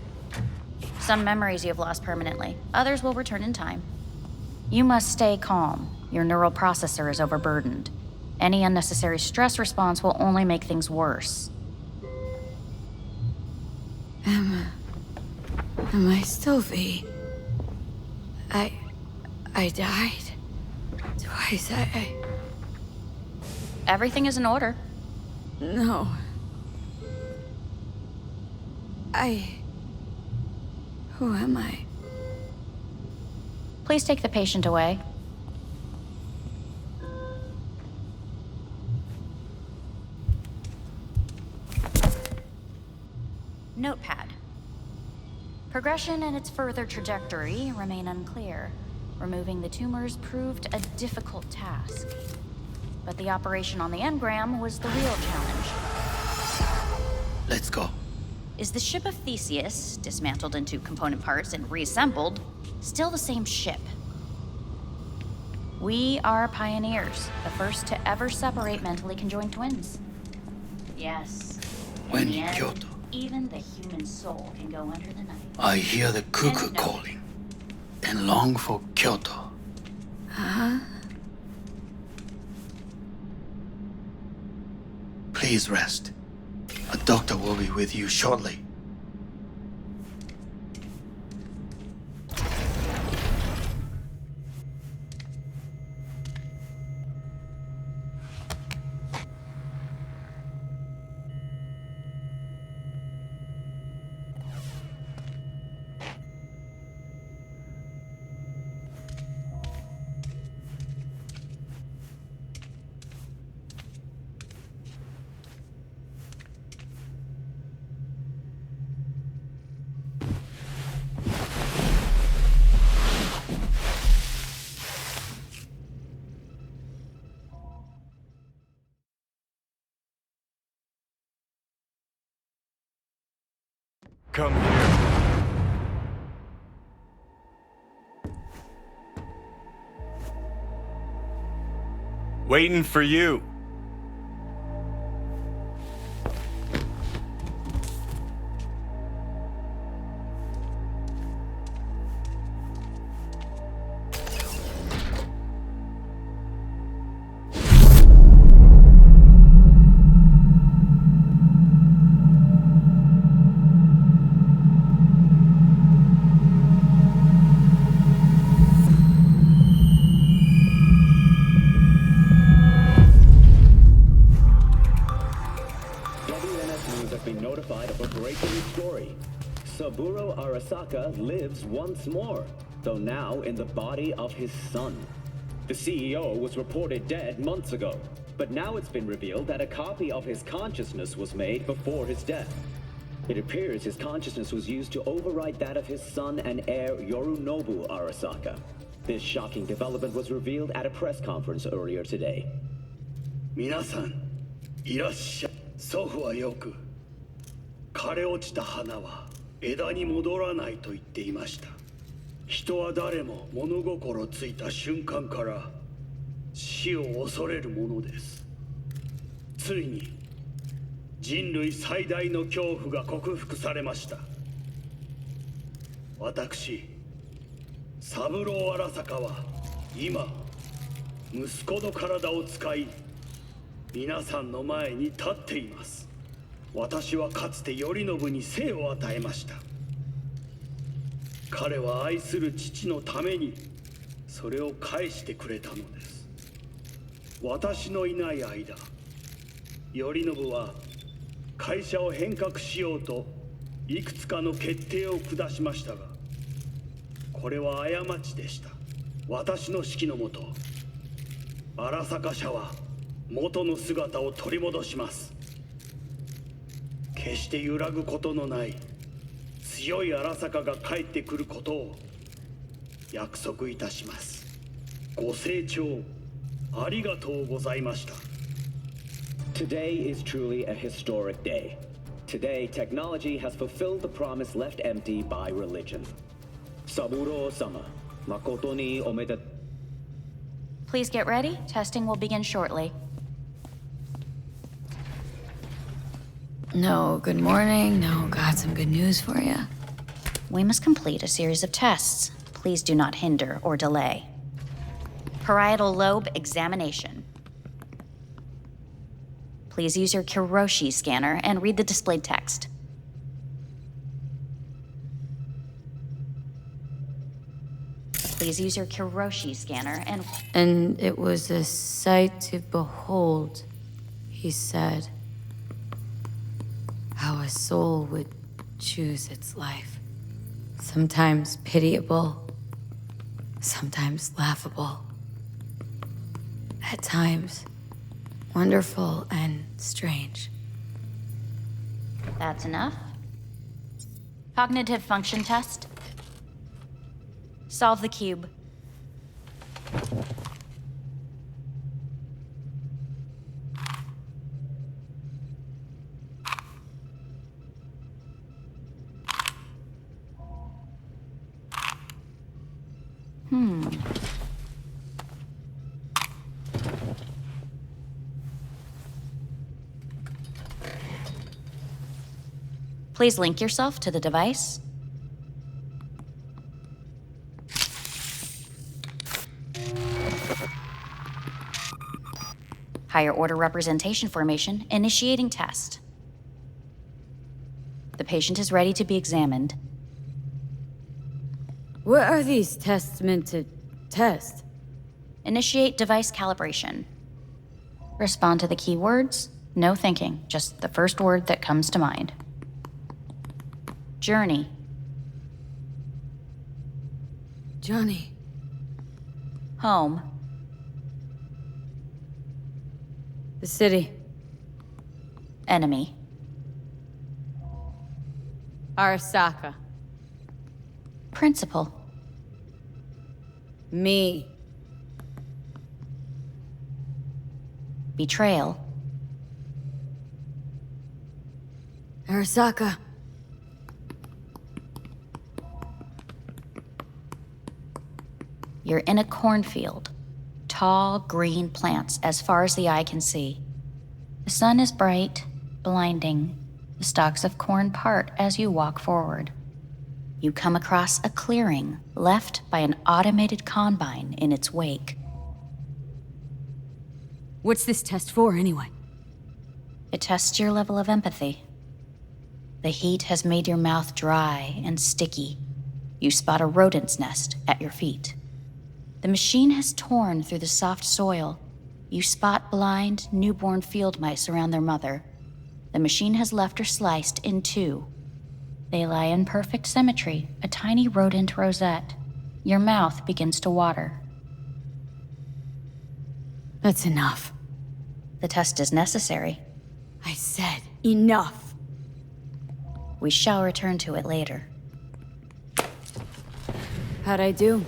Some memories you have lost permanently. Others will return in time. You must stay calm. Your neural processor is overburdened. Any unnecessary stress response will only make things worse. Am I still V? I died twice. Everything is in order. No. Who am I? Please take the patient away. notepad. Progression and its further trajectory remain unclear. Removing the tumors proved a difficult task. But the operation on the engram was the real challenge. Let's go. Is the ship of Theseus, dismantled into component parts and reassembled, still the same ship? We are pioneers, the first to ever separate mentally conjoined twins. Yes. When in the end, Kyoto, even the human soul can go under the knife. I hear the cuckoo And no. calling and long for Kyoto. Huh? Please rest. A doctor will be with you shortly. Come here. Waiting for you. Saburo Arasaka lives once more, though now in the body of his son. The CEO was reported dead months ago, but now it's been revealed that a copy of his consciousness was made before his death. It appears his consciousness was used to override that of his son and heir Yorinobu Arasaka. This shocking development was revealed at a press conference earlier today. 皆さん、いらっしゃい。祖父はよく、枯れ落ちた花は枝に戻らないと言っていました。人は誰も物心ついた瞬間から死を恐れるものです。ついに人類最大の恐怖が克服されました。私、三郎荒坂は今息子の体を使い皆さんの前に立っています。私はかつて頼信に生を与えました。彼は愛する父のためにそれを返してくれたのです。私のいない間、頼信は会社を変革しようといくつかの決定を下しましたが、これは過ちでした。私の指揮のもと、荒坂社は元の姿を取り戻します。決して揺らぐことのない強い荒坂が帰ってくることを約束いたします。ご清聴ありがとうございました。 Today is truly a historic day. Today, technology has fulfilled the promise left empty by religion. Saburo-sama, makoto ni omedet. Please get ready. Testing will begin shortly. No, good morning. No, got some good news for you. We must complete a series of tests. Please do not hinder or delay. Parietal lobe examination. Please use your Kiroshi scanner and read the displayed text. Please use your Kiroshi scanner and... And it was a sight to behold, he said. How a soul would choose its life. Sometimes pitiable, sometimes laughable. At times, wonderful and strange. That's enough. Cognitive function test. Solve the cube. Please link yourself to the device. Higher order representation formation, initiating test. The patient is ready to be examined. What are these tests meant to test? Initiate device calibration. Respond to the keywords. No thinking, just the first word that comes to mind. Journey. Johnny. Home. The city. Enemy. Arasaka. Principal. Me. Betrayal. Arasaka. You're in a cornfield. Tall, green plants as far as the eye can see. The sun is bright, blinding. The stalks of corn part as you walk forward. You come across a clearing left by an automated combine in its wake. What's this test for, anyway? It tests your level of empathy. The heat has made your mouth dry and sticky. You spot a rodent's nest at your feet. The machine has torn through the soft soil. You spot blind, newborn field mice around their mother. The machine has left her sliced in two. They lie in perfect symmetry, a tiny rodent rosette. Your mouth begins to water. That's enough. The test is necessary. I said enough. We shall return to it later. How'd I do?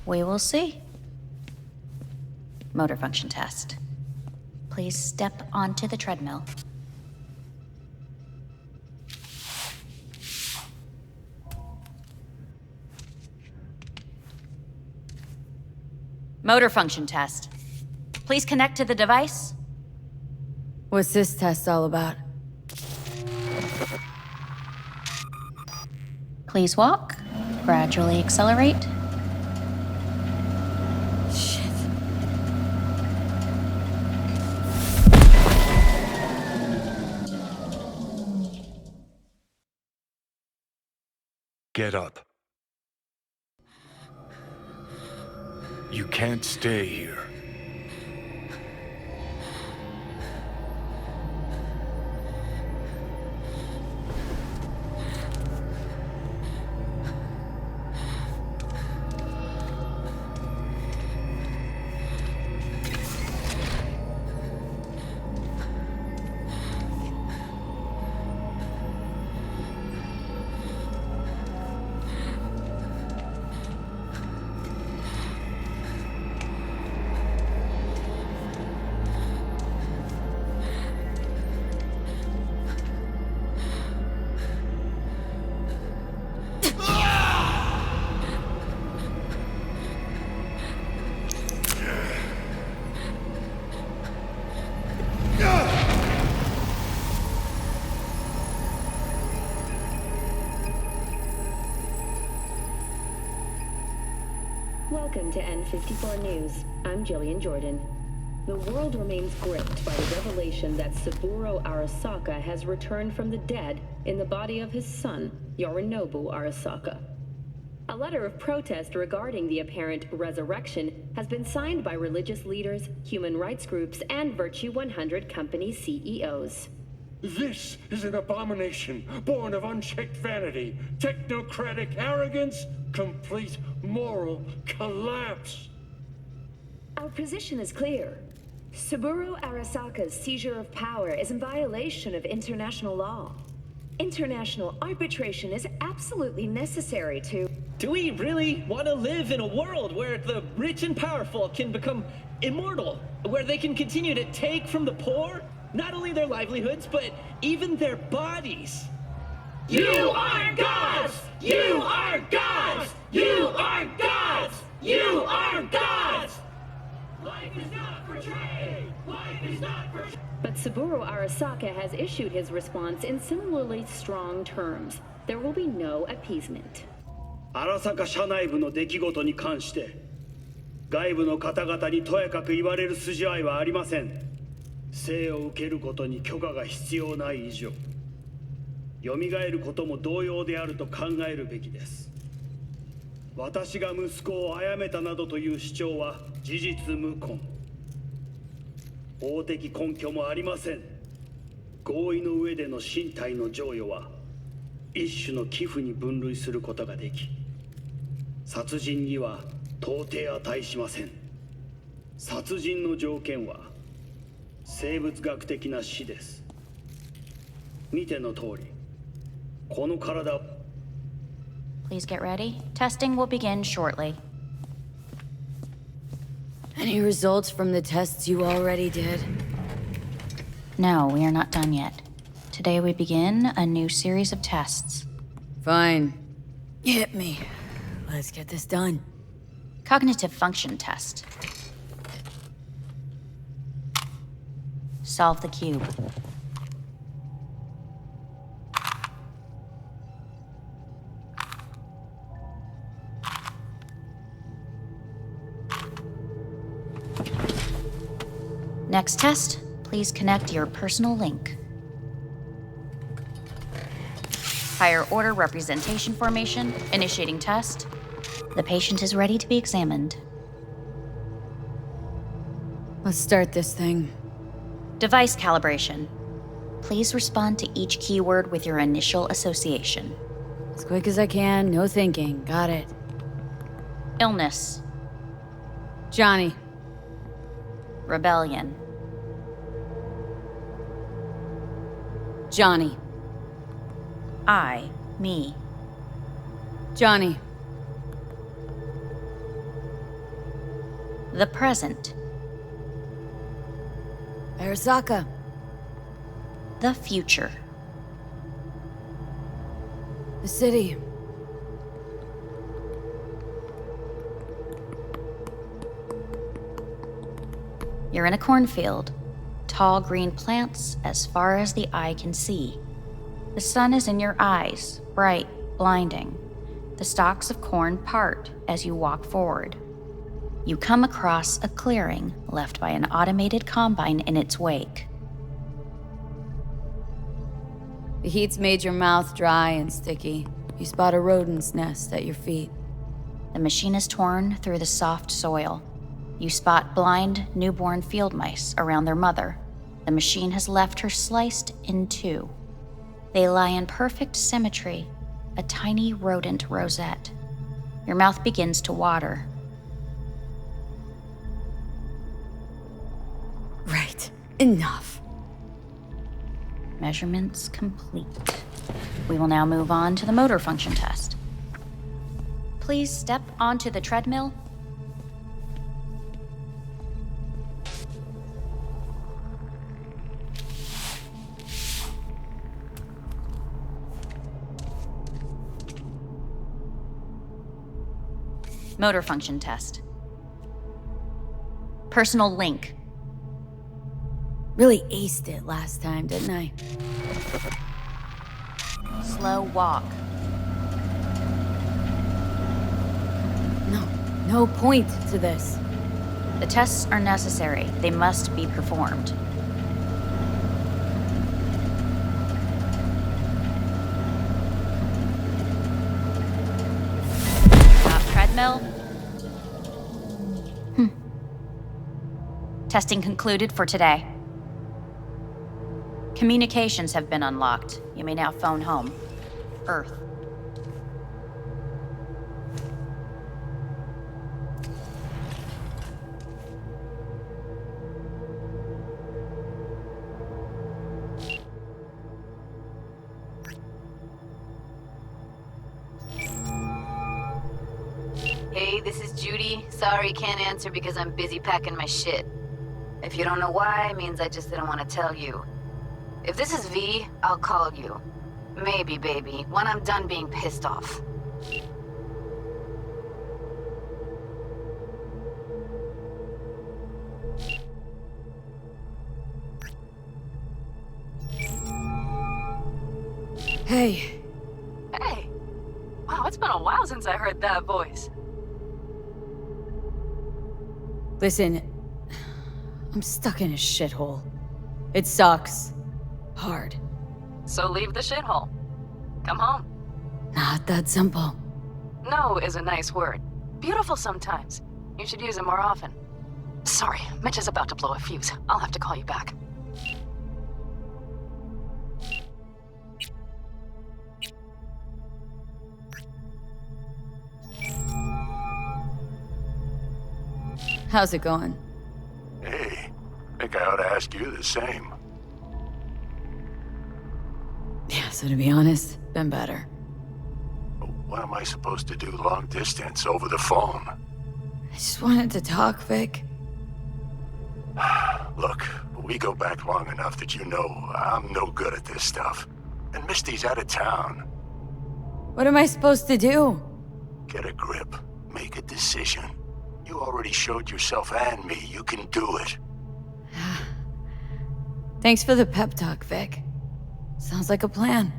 We will see. Motor function test. Please step onto the treadmill. Motor function test. Please connect to the device. What's this test all about? Please walk. Gradually accelerate. Shit. Get up. You can't stay here. Welcome to N54 News. I'm Jillian Jordan. The world remains gripped by the revelation that Saburo Arasaka has returned from the dead in the body of his son, Yorinobu Arasaka. A letter of protest regarding the apparent resurrection has been signed by religious leaders, human rights groups, and Virtue 100 company CEOs. This is an abomination born of unchecked vanity, technocratic arrogance, complete moral collapse. Our position is clear. Saburo Arasaka's seizure of power is in violation of international law. International arbitration is absolutely necessary to... Do we really want to live in a world where the rich and powerful can become immortal? Where they can continue to take from the poor? Not only their livelihoods, but even their bodies? You are gods! You are gods! You are gods! You are gods! Life is not portrayed! Life is not portrayed! But Saburo Arasaka has issued his response in similarly strong terms. There will be no appeasement. 荒坂社内部の出来事に関して外部の方々にとやかく言われる筋合いはありません。生を受けることに許可が必要ない以上蘇ることも同様であると考えるべきです。私が息子を殺めたなどという主張は事実無根。法的根拠もありません。合意の上での身体の贈与は一種の寄付に分類することができ、殺人には到底値しません。殺人の条件は生物学的な死です。見ての通り、この体。 Please get ready. Testing will begin shortly. Any results from the tests you already did? No, we are not done yet. Today we begin a new series of tests. Fine. Hit me. Let's get this done. Cognitive function test. Solve the cube. Next test, please connect your personal link. Higher order representation formation, initiating test. The patient is ready to be examined. Let's start this thing. Device calibration. Please respond to each keyword with your initial association. As quick as I can, no thinking. Got it. Illness. Johnny. Rebellion. Johnny. I, me. Johnny. The present. Arasaka. The future. The city. You're in a cornfield. Tall green plants as far as the eye can see. The sun is in your eyes, bright, blinding. The stalks of corn part as you walk forward. You come across a clearing left by an automated combine in its wake. The heat's made your mouth dry and sticky. You spot a rodent's nest at your feet. The machine is torn through the soft soil. You spot blind, newborn field mice around their mother. The machine has left her sliced in two. They lie in perfect symmetry, a tiny rodent rosette. Your mouth begins to water. Right. Enough. Measurements complete. We will now move on to the motor function test. Please step onto the treadmill. Motor function test. Personal link. Really aced it last time, didn't I? Slow walk. No point to this. The tests are necessary. They must be performed. Stop treadmill. Testing concluded for today. Communications have been unlocked. You may now phone home. Earth. Hey, this is Judy. Sorry, can't answer because I'm busy packing my shit. If you don't know why, it means I just didn't want to tell you. If this is V, I'll call you. Maybe, baby, when I'm done being pissed off. Hey. Hey. Wow, it's been a while since I heard that voice. Listen, I'm stuck in a shithole. It sucks. Hard. So leave the shithole. Come home. Not that simple. No is a nice word. Beautiful sometimes. You should use it more often. Sorry, Mitch is about to blow a fuse. I'll have to call you back. How's it going? Hey, think I ought to ask you the same. Yeah, so to be honest, been better. What am I supposed to do long distance over the phone? I just wanted to talk, Vic. Look, we go back long enough that you know I'm no good at this stuff. And Misty's out of town. What am I supposed to do? Get a grip. Make a decision. You already showed yourself and me you can do it. Thanks for the pep talk, Vic. Sounds like a plan.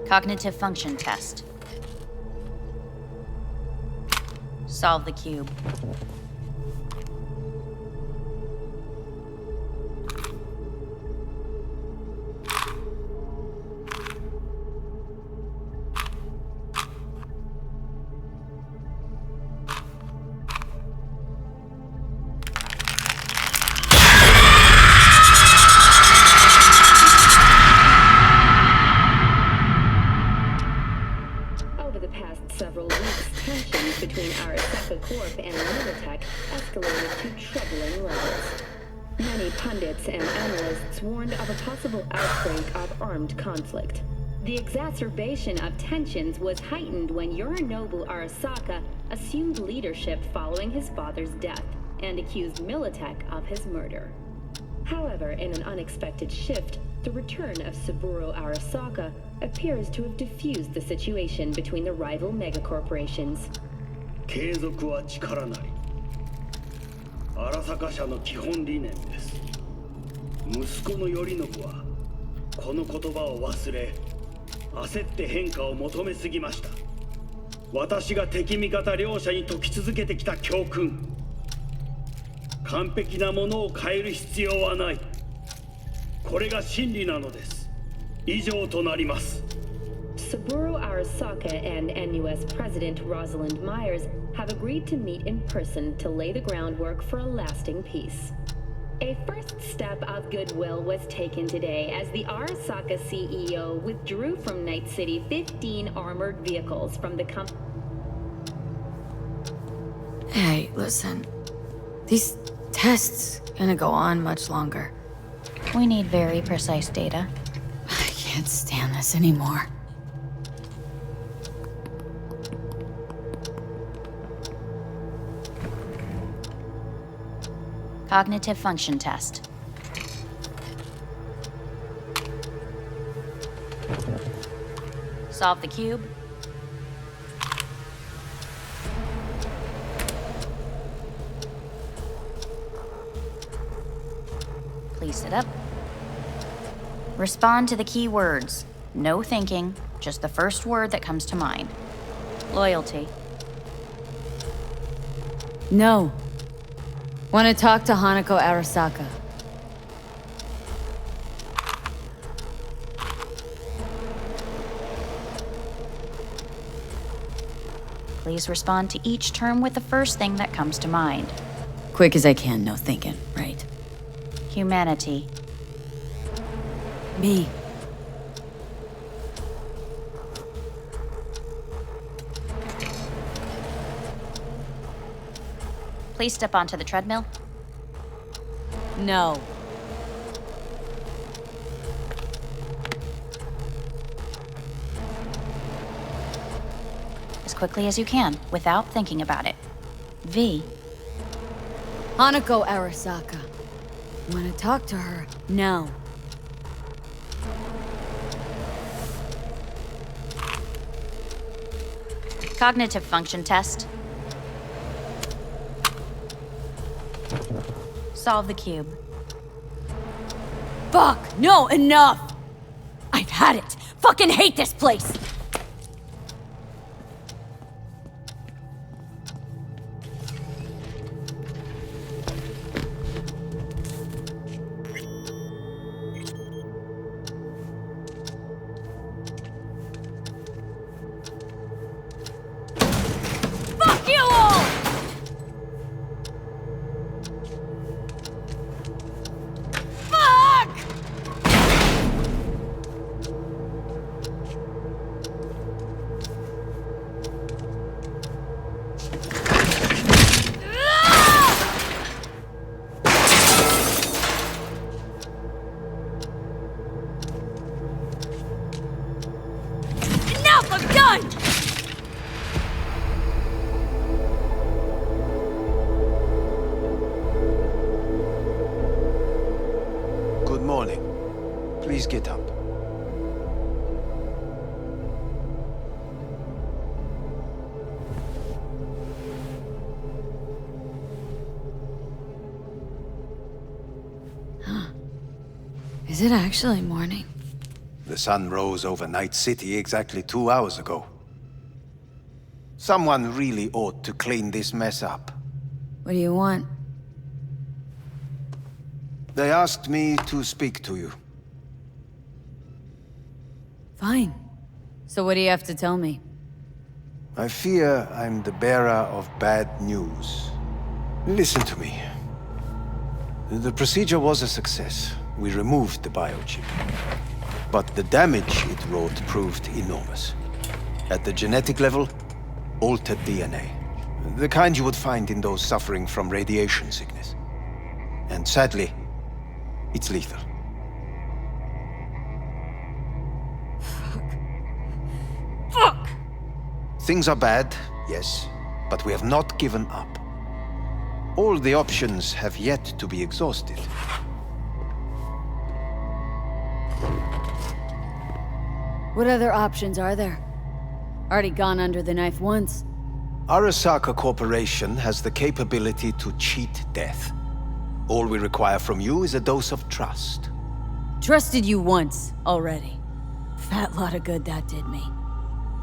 Cognitive function test. Solve the cube. Several weeks, tensions between Arasaka Corp and Militech escalated to troubling levels. Many pundits and analysts warned of a possible outbreak of armed conflict. The exacerbation of tensions was heightened when Yorinobu Arasaka assumed leadership following his father's death and accused Militech of his murder. However, in an unexpected shift, the return of Saburo Arasaka appears to have diffused the situation between the rival megacorporations. 継続は力なり。荒坂社の基本理念です。息子の頼信はこの言葉を忘れ、焦って変化を求めすぎました。私が敵味方両者に説き続けてきた教訓。完璧なものを変える必要はない。これが真理なのです。以上となります。Saburo Arasaka and NUS President Rosalind Myers have agreed to meet in person to lay the groundwork for a lasting peace. A first step of goodwill was taken today as the Arasaka CEO withdrew from Night City 15 armored vehicles from the company. Hey, listen. These tests gonna go on much longer. We need very precise data. I can't stand this anymore. Cognitive function test. Solve the cube. Please sit up. Respond to the key words. No thinking, just the first word that comes to mind. Loyalty. No. Want to talk to Hanako Arasaka. Please respond to each term with the first thing that comes to mind. Quick as I can, no thinking, right? Humanity. Me. Please step onto the treadmill. No. As quickly as you can, without thinking about it. V. Hanako Arasaka. Want to talk to her now. Cognitive function test. Solve the cube. Fuck! No, enough! I've had it! Fucking hate this place! Fuck you all! Fuck! Enough! I'm done! Good morning. Please get up. Is it actually morning? The sun rose over Night City exactly 2 hours ago. Someone really ought to clean this mess up. What do you want? They asked me to speak to you. Fine. So what do you have to tell me? I fear I'm the bearer of bad news. Listen to me. The procedure was a success. We removed the biochip. But the damage it wrought proved enormous. At the genetic level, altered DNA. The kind you would find in those suffering from radiation sickness. And sadly, it's lethal. Fuck! Things are bad, yes, but we have not given up. All the options have yet to be exhausted. What other options are there? Already gone under the knife once. Arasaka Corporation has the capability to cheat death. All we require from you is a dose of trust. Trusted you once, already. Fat lot of good that did me.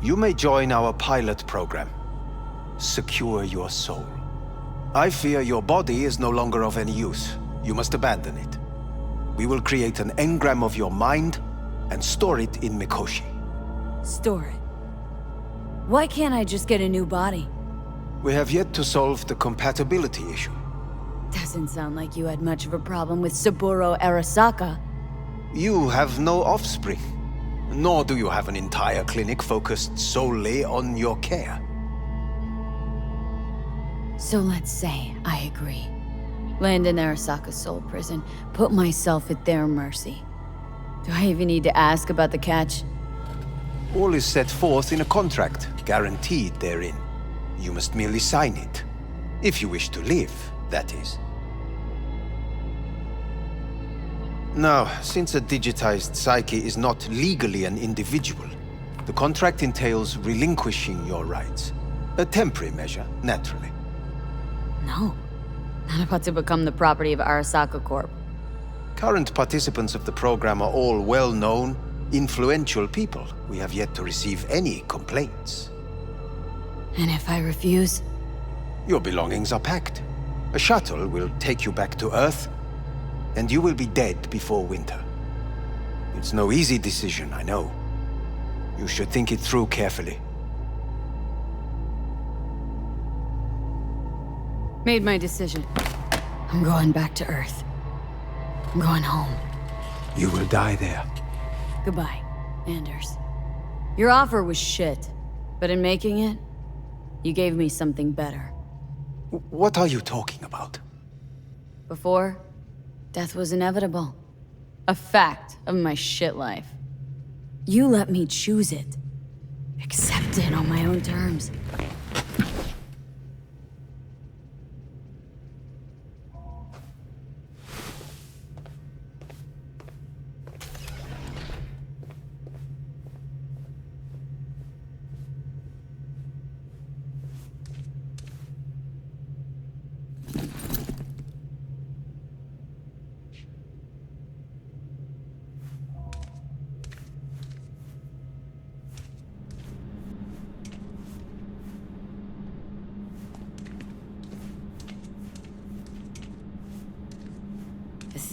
You may join our pilot program. Secure your soul. I fear your body is no longer of any use. You must abandon it. We will create an engram of your mind and store it in Mikoshi. Store it. Why can't I just get a new body? We have yet to solve the compatibility issue. Doesn't sound like you had much of a problem with Saburo Arasaka. You have no offspring, nor do you have an entire clinic focused solely on your care. So let's say I agree. Land in Arasaka's soul prison, put myself at their mercy. Do I even need to ask about the catch? All is set forth in a contract, guaranteed therein. You must merely sign it. If you wish to live, that is. Now, since a digitized psyche is not legally an individual, the contract entails relinquishing your rights. A temporary measure, naturally. No. Not about to become the property of Arasaka Corp. Current participants of the program are all well-known, influential people. We have yet to receive any complaints. And if I refuse? Your belongings are packed. A shuttle will take you back to Earth, and you will be dead before winter. It's no easy decision, I know. You should think it through carefully. Made my decision. I'm going back to Earth. I'm going home. You will die there. Goodbye, Anders. Your offer was shit, but in making it, you gave me something better. What are you talking about? Before, death was inevitable. A fact of my shit life. You let me choose it. Accept it on my own terms.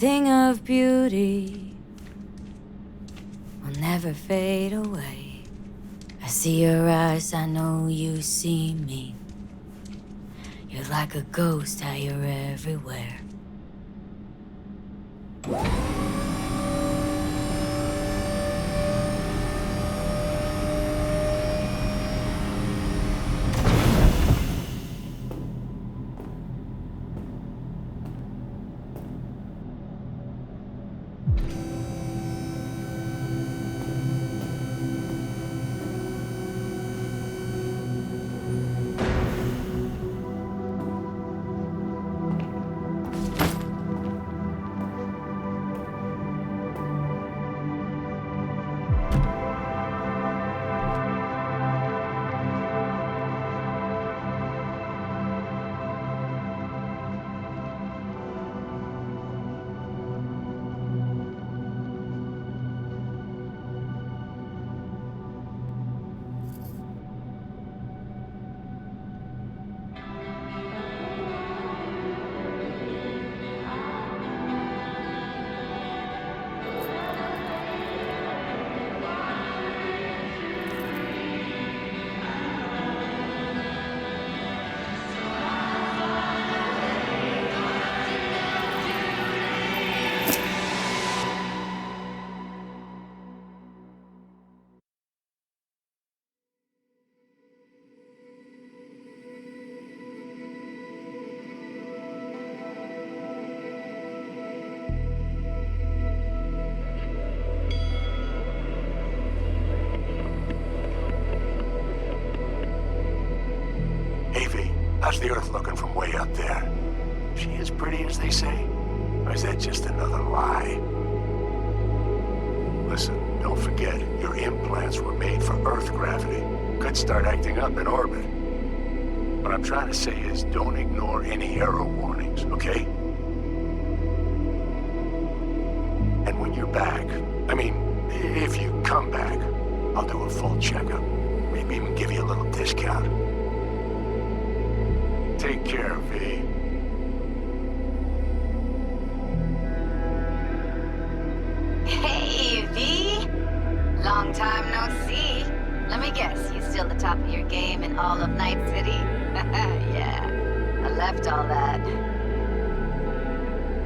Thing of beauty will never fade away. I see your eyes, I know you see me. You're like a ghost, how you're everywhere. How's the Earth looking from way up there? She as pretty as they say? Or is that just another lie? Listen, don't forget, your implants were made for Earth gravity. Could start acting up in orbit. What I'm trying to say is, don't ignore any error warnings, okay? And when you're back, I mean, if you come back, I'll do a full checkup. Maybe even give you a little discount. Take care, V. Hey, V! Long time no see. Let me guess, you still the top of your game in all of Night City? Yeah, I left all that.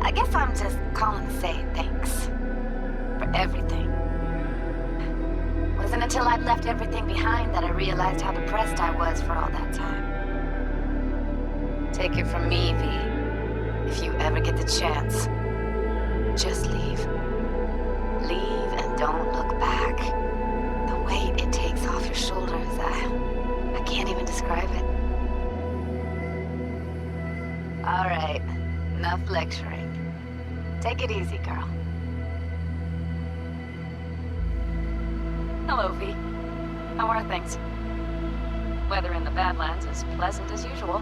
I guess I'm just calling to say thanks. For everything. Wasn't until I'd left everything behind that I realized how depressed I was for all that time. Take it from me, V. If you ever get the chance, just leave. Leave and don't look back. The weight it takes off your shoulders, I can't even describe it. All right, enough lecturing. Take it easy, girl. Hello, V. How are things? Weather in the Badlands is pleasant as usual.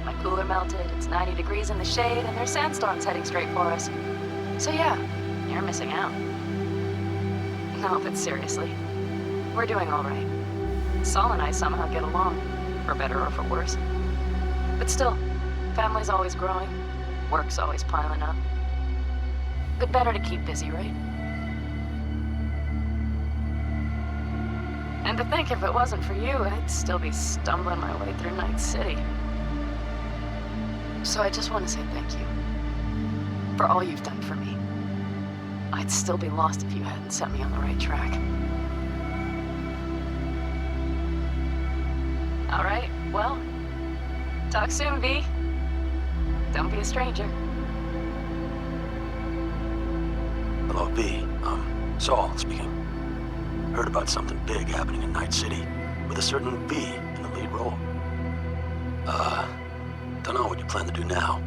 My cooler melted, it's 90 degrees in the shade, and there's sandstorms heading straight for us. So yeah, you're missing out. No, but seriously, we're doing all right. Saul and I somehow get along, for better or for worse. But still, family's always growing, work's always piling up. But better to keep busy, right? And to think if it wasn't for you, I'd still be stumbling my way through Night City. So I just want to say thank you for all you've done for me. I'd still be lost if you hadn't set me on the right track. All right, well, talk soon, V. Don't be a stranger. Hello, V. Saul speaking. Heard about something big happening in Night City with a certain V in the lead role. Don't know what you plan to do now,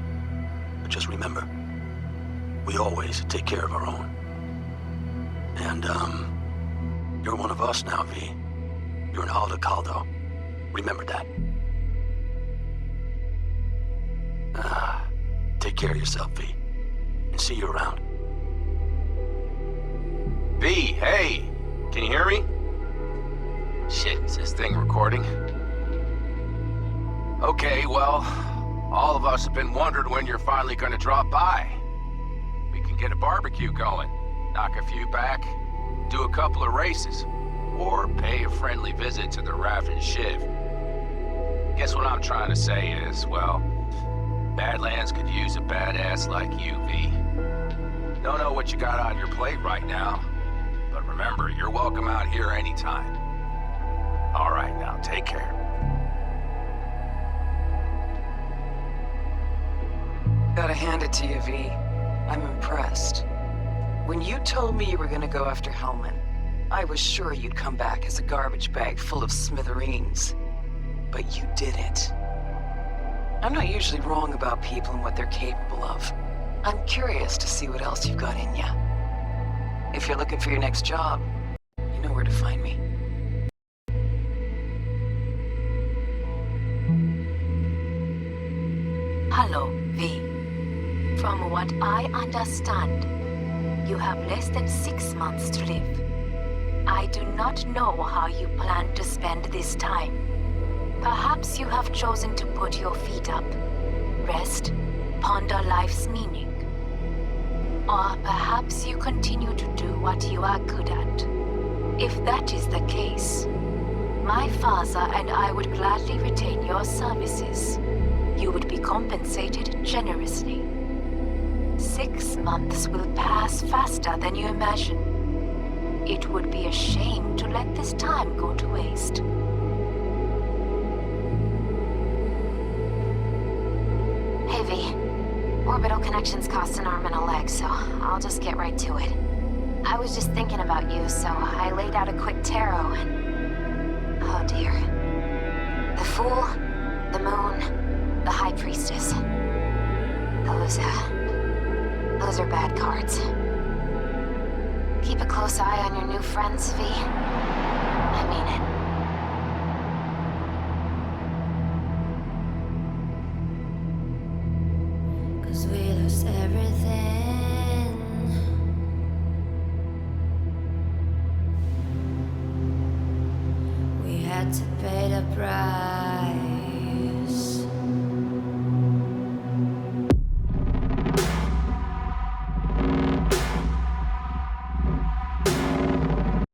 but just remember, we always take care of our own. And, you're one of us now, V. You're an Aldo Caldo. Remember that. Take care of yourself, V. And see you around. V, hey! Can you hear me? Shit, is this thing recording? Okay, well, all of us have been wondering when you're finally gonna drop by. We can get a barbecue going, knock a few back, do a couple of races, or pay a friendly visit to the Raft and Shiv. Guess what I'm trying to say is, well, Badlands could use a badass like you, V. Don't know what you got on your plate right now, but remember, you're welcome out here anytime. All right, now, take care. Gotta hand it to you, V. I'm impressed. When you told me you were gonna go after Hellman, I was sure you'd come back as a garbage bag full of smithereens. But you didn't. I'm not usually wrong about people and what they're capable of. I'm curious to see what else you've got in ya. If you're looking for your next job, you know where to find me. Hello, V. From what I understand, you have less than 6 months to live. I do not know how you plan to spend this time. Perhaps you have chosen to put your feet up, rest, ponder life's meaning. Or perhaps you continue to do what you are good at. If that is the case, my father and I would gladly retain your services. You would be compensated generously. 6 months will pass faster than you imagine. It would be a shame to let this time go to waste. Hey, V. Orbital connections cost an arm and a leg, so I'll just get right to it. I was just thinking about you, so I laid out a quick tarot and... oh dear. The Fool, the Moon, the High Priestess. Those are bad cards. Keep a close eye on your new friends, V. I mean it. Cause we lost everything. We had to pay the price.